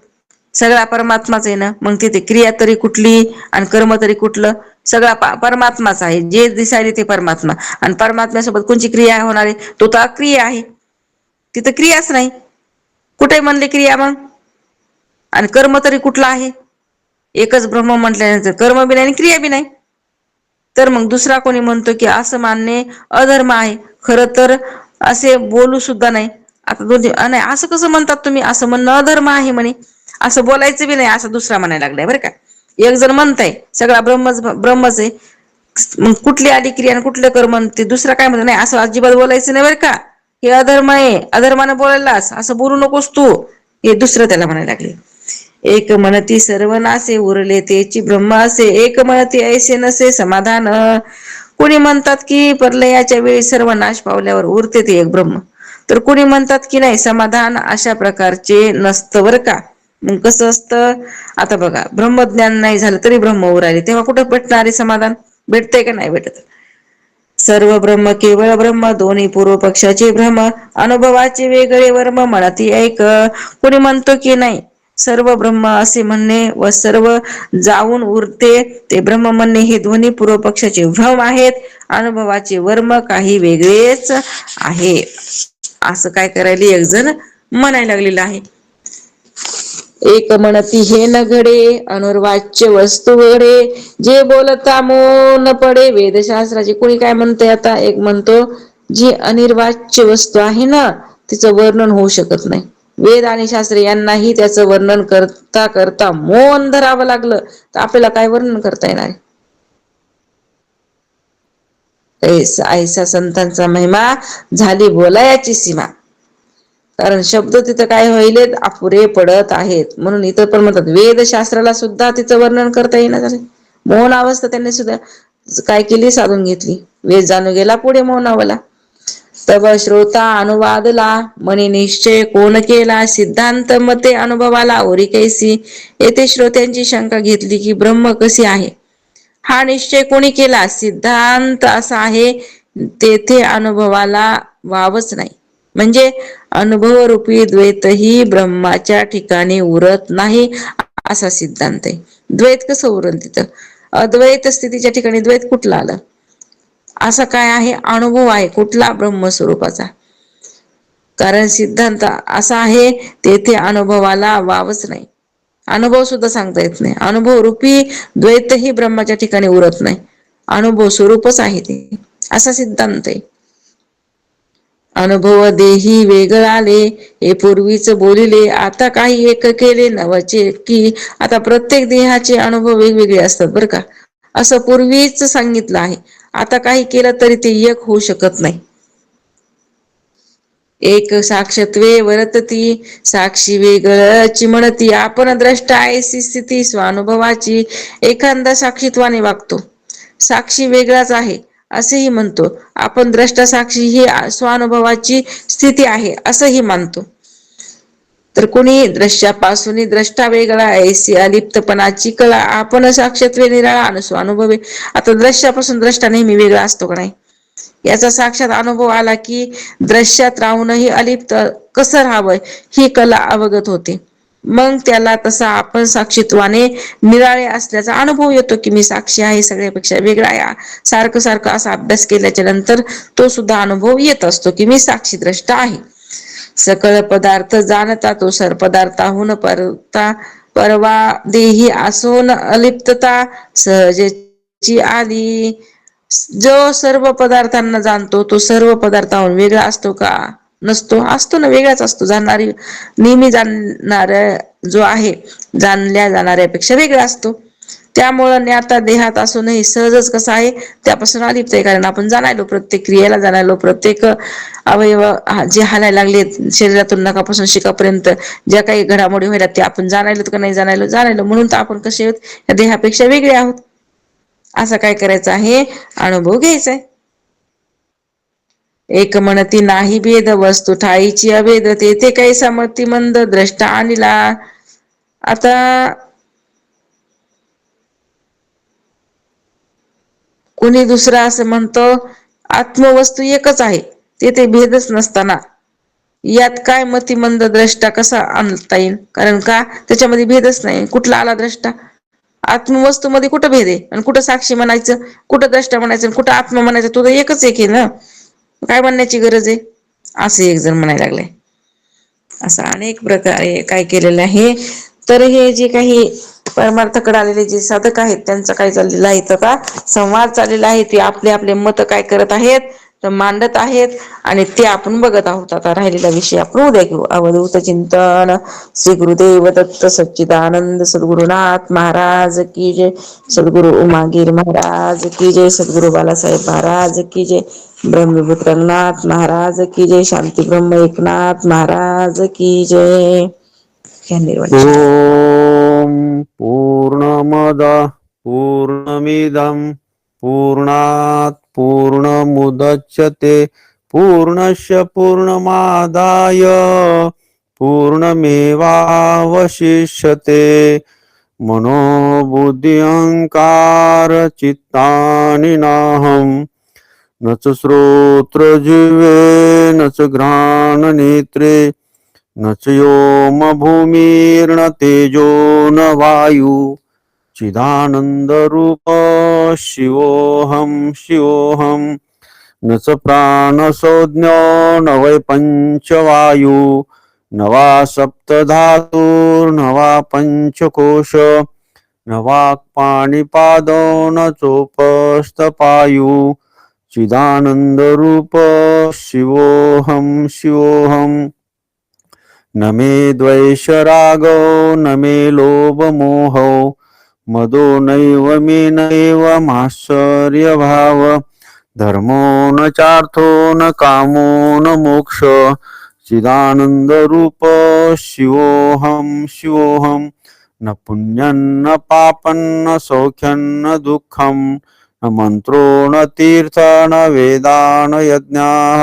सगळा परमात्माच आहे ना, मग तिथे क्रिया तरी कुठली आणि कर्म तरी कुठलं? सगळा परमात्माच आहे. जे दिसायले ते परमात्मा, आणि परमात्म्यासोबत कोणची क्रिया होणार आहे? तो तर अक्रिय आहे, तिथं क्रियाच नाही. कुठे म्हणले क्रिया मग? आणि कर्म तरी कुठला आहे? एकच ब्रह्म म्हटल्यानंतर कर्म बी नाही आणि क्रिया बी नाही. तर मग दुसरा कोणी म्हणतो की असं मानणे अधर्म आहे. खरं तर असे बोलू सुद्धा नाही. आता नाही असं कसं म्हणतात तुम्ही? असं म्हणणं अधर्म आहे म्हणे, असं बोलायचं बी नाही, असं दुसरा म्हणायला लागलाय बरं का. एक जण म्हणताय सगळा ब्रह्मच आहे, मग कुठली आली क्रिया आणि कुठलं कर्म, ते दुसरा काय म्हणत नाही, असं अजिबात बोलायचं नाही बरं का, हे अधर्म आहे, अधर्मानं बोलायलास, असं बोलू नकोस तू, हे दुसरं त्याला म्हणायला लागले. एक म्हणती सर्वनासे उरले तेची ब्रह्म असे, एक म्हणती ऐसे नसे समाधान. कोणी म्हणतात की प्रलयाच्या वेळी सर्वनाश पावल्यावर उरते ते एक ब्रह्म, तर कोणी म्हणतात की नाही समाधान अशा प्रकारचे नसतं बरं का. मग कसं असतं? आता बघा, ब्रह्मज्ञान नाही झालं तरी ब्रह्म उराले, तेव्हा कुठं भेटणारे समाधान? भेटतंय का नाही भेटत? सर्व ब्रह्म केवळ ब्रह्म दोन्ही पूर्व पक्षाचे भ्रम, अनुभवाचे वेगळे वर्म म्हणती ऐक. कोणी म्हणतो की नाही सर्व ब्रह्म असे म्हणणे व सर्व जाऊन उरते ते ब्रह्म म्हणणे हे दोन्ही पूर्व पक्षाचे भ्रम आहेत, अनुभवाचे वर्म काही वेगळेच आहे. असं काय करायला एक जण म्हणायला लागलेलं आहे. एक म्हणती हे न घडे अनुर्वाच्य वस्तू घडे, जे बोलता मौन पडे वेदशास्त्राचे. कोणी काय म्हणते? आता एक म्हणतो जी अनिर्वाच्य वस्तू आहे ना, तिचं वर्णन होऊ शकत नाही. वेद आणि शास्त्र यांनाही त्याचं वर्णन करता करता मौन धरावं लागलं तर आपल्याला काय वर्णन करता येणार? ऐसा संतांचा महिमा झाली बोलायाची सीमा. कारण शब्द तिथं काय व्हायलेत? अपुरे पडत आहेत. म्हणून इथं पण म्हणतात वेदशास्त्राला सुद्धा तिचं वर्णन करता येईना झाले. मौन अवस्था त्यांनी सुद्धा काय केली? साधून घेतली. वेद जाणू गेला पुढे मौनावला. तब श्रोता अनुवादला मनी निश्चय कोण केला, सिद्धांत मते अनुभवाला ओरी कैसी. येथे श्रोत्यांची शंका घेतली की ब्रह्म कसे आहे, हा निश्चय कोणी केला? सिद्धांत असा आहे तेथे अनुभवाला वावच नाही. म्हणजे अनुभव रूपी द्वैतही ब्रह्माच्या ठिकाणी उरत नाही असा सिद्धांत आहे. द्वैत कसं उरल तिथं? अद्वैत स्थितीच्या ठिकाणी द्वैत कुठला आलं? असा काय आहे? अनुभव आहे. कुठला? ब्रह्मस्वरूपाचा. कारण सिद्धांत असा आहे तेथे अनुभवाला वावच नाही. अनुभव सुद्धा सांगता येत नाही. अनुभव रूपी द्वैतही ब्रह्माच्या ठिकाणी उरत नाही. अनुभव स्वरूपच आहे ते, असा सिद्धांत आहे. अनुभव देही वेगळाले हे पूर्वीच बोलिले, आता काही एक केले नवचे की. आता प्रत्येक देहाचे अनुभव वेगवेगळे असतात बरं का, असं पूर्वीच सांगितलं आहे. आता काही केलं तरी ते एक होऊ शकत नाही. एक साक्षत्वे वर्तती साक्षी वेगळची म्हणती, आपण द्रष्टा ऐसी स्थिती स्वानुभवाची. एखादा साक्षीत्वाने वागतो, साक्षी वेगळाच आहे असेही म्हणतो. आपण द्रष्टा साक्षी ही स्वानुभवाची स्थिती आहे असंही मानतो. तर कोणी दृश्यापासून द्रष्टा वेगळा ऐसी अलिप्तपणाची कळा, आपण साक्षत्वे निराळा आणि स्वानुभवे. आता दृश्यापासून द्रष्टा नेहमी वेगळा असतो का नाही? याचा साक्षात अनुभव आला की दृश्यात राहूनही अलिप्त कसं राहावं ही कला अवगत होते. मग त्याला तसा आपण साक्षीत्वाने निराळे असल्याचा अनुभव येतो की मी साक्षी आहे, सगळ्यापेक्षा वेगळा आहे. सारखं सारखं असा अभ्यास केल्याच्या नंतर तो सुद्धा अनुभव येत असतो की मी साक्षीद्रष्टा आहे. सकळ पदार्थ जाणता तो सर पदार्थाहून परता, परवा देही आसोन अलिप्तता सहजेची आली. जो सर्व पदार्थांना जाणतो तो सर्व पदार्थाहून वेगळा असतो का? नसतो. असतो ना, वेगळाच असतो. जाणणारी नेहमी जाणणारा जो आहे जाणल्या जाणाऱ्यापेक्षा वेगळा असतो. त्यामुळं ज्ञाता देहात असूनही सहजच कसा आहे? त्यापासून अलिप्त आहे. कारण आपण जाणायलो, प्रत्येक क्रियेला जाणायलो, प्रत्येक अवयव जे हालायला लागलेत शरीरातून नखापासून शिकापर्यंत ज्या काही घडामोडी व्हायला ते आपण जाणायलो का नाही? जाणायलो. म्हणून तर आपण कसे आहोत? या देहापेक्षा वेगळे आहोत. असं काय करायचं आहे? अनुभव घ्यायचा आहे. एक म्हणती नाही भेद वस्तू ठाईची अभेद तेथे काही समती मंद द्रष्टा आणला. आता कुणी दुसरा असं म्हणतो आत्मवस्तू एकच आहे तेथे भेदच नसताना यात काय मतिमंद द्रष्टा कसा आणता येईल, कारण का त्याच्यामध्ये भेदच नाही. कुठला आला द्रष्टा? आत्मवस्तू मध्ये कुठं भेद आहे आणि कुठं साक्षी म्हणायचं, कुठं द्रष्टा म्हणायचं, कुठं आत्मा म्हणायचं? तो तर एकच एक आहे ना, काय म्हणण्याची गरज आहे? असे एक जण म्हणायला लागले. असं अनेक प्रकारे काय केलेलं आहे. तर हे जे काही परमार्थाकडे आलेले जे साधक आहेत त्यांचं काय चाललेलं आहे, तर संवाद चाललेला आहे. ते आपले आपले मत काय करत आहेत तर मांडत आहेत आणि ते आपण बघत आहोत. आता राहिलेला विषय आपण उद्या घेऊ. अवधूत चिंतन. श्री गुरुदेव दत्त सच्चिदानंद सद्गुरुनाथ महाराज की जय. सद्गुरु उमागीर महाराज की जय. सद्गुरु बालासाहेब महाराज की जय. ब्रह्मविभूत रंगनाथ महाराज की जय. शांती ब्रह्म एकनाथ महाराज की जय. ओम पूर्णमद पूर्णमिदं पूर्णात् पूर्णमुदच्यते पूर्णस्य पूर्णमादाय पूर्णमेवावशिष्यते. मनोबुद्धि अहंकार चित्तानि नाहं न च श्रोत्रजिह्वे न च घ्राणनेत्रे न च व्योम भूमिर्न तेजो न वायु चिदानन्दरूप शिवोऽहं शिवोऽहं. न च प्राणसंज्ञो न वै पञ्चवायु न वा सप्तधातुर्न वा पञ्चकोश न वाक्पाणिपादो न चोपस्थपायु चिदानन्दरूप शिवोऽहं शिवोऽहं. न मे द्वेषरागो न मे लोभमोहो मदो नैव मे नैव मात्सर्यभाव धर्मो न चार्थो न कामो न मोक्ष चिदानन्दरूप शिवोऽहं शिवोऽहं. न पुण्यं न पापं न सौख्यं न दुःखं न मन्त्रो न तीर्थ न वेदा न यज्ञाः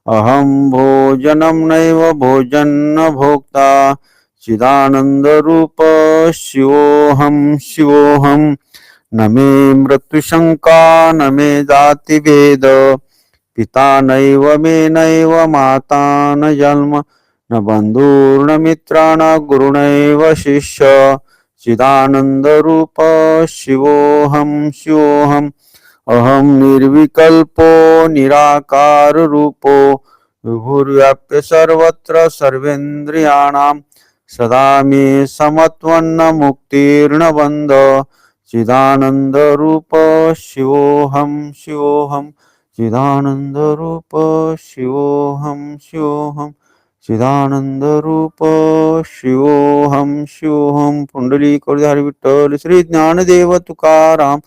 अहं भोजनं नैव भोजन भोक्ता चिदानन्दरूप शिवोऽहं शिवोऽहं. न मे मृत्युशङ्का न मे जातिभेद पिता नैव मे नैव माता न जन्म न बन्धुर्न मित्रा न गुरुणैव शिष्य चिदानन्दरूप शिवोऽहं शिवोऽहं. अहं निर्विकल्पो निराकाररूपो विभुर्व्याप्य सर्वत्र सर्वेन्द्रियाणां सदा मे समत्वन्न मुक्तिर्न बन्ध चिदानन्दरूप शिवोऽहं शिवोऽहं. चिदानन्दरूप शिवोऽहं शिवोऽहं. चिदानन्दरूप शिवोऽहं शिवोऽहं. पुंडलिक हरी विठ्ठल श्री ज्ञानदेव तुकाराम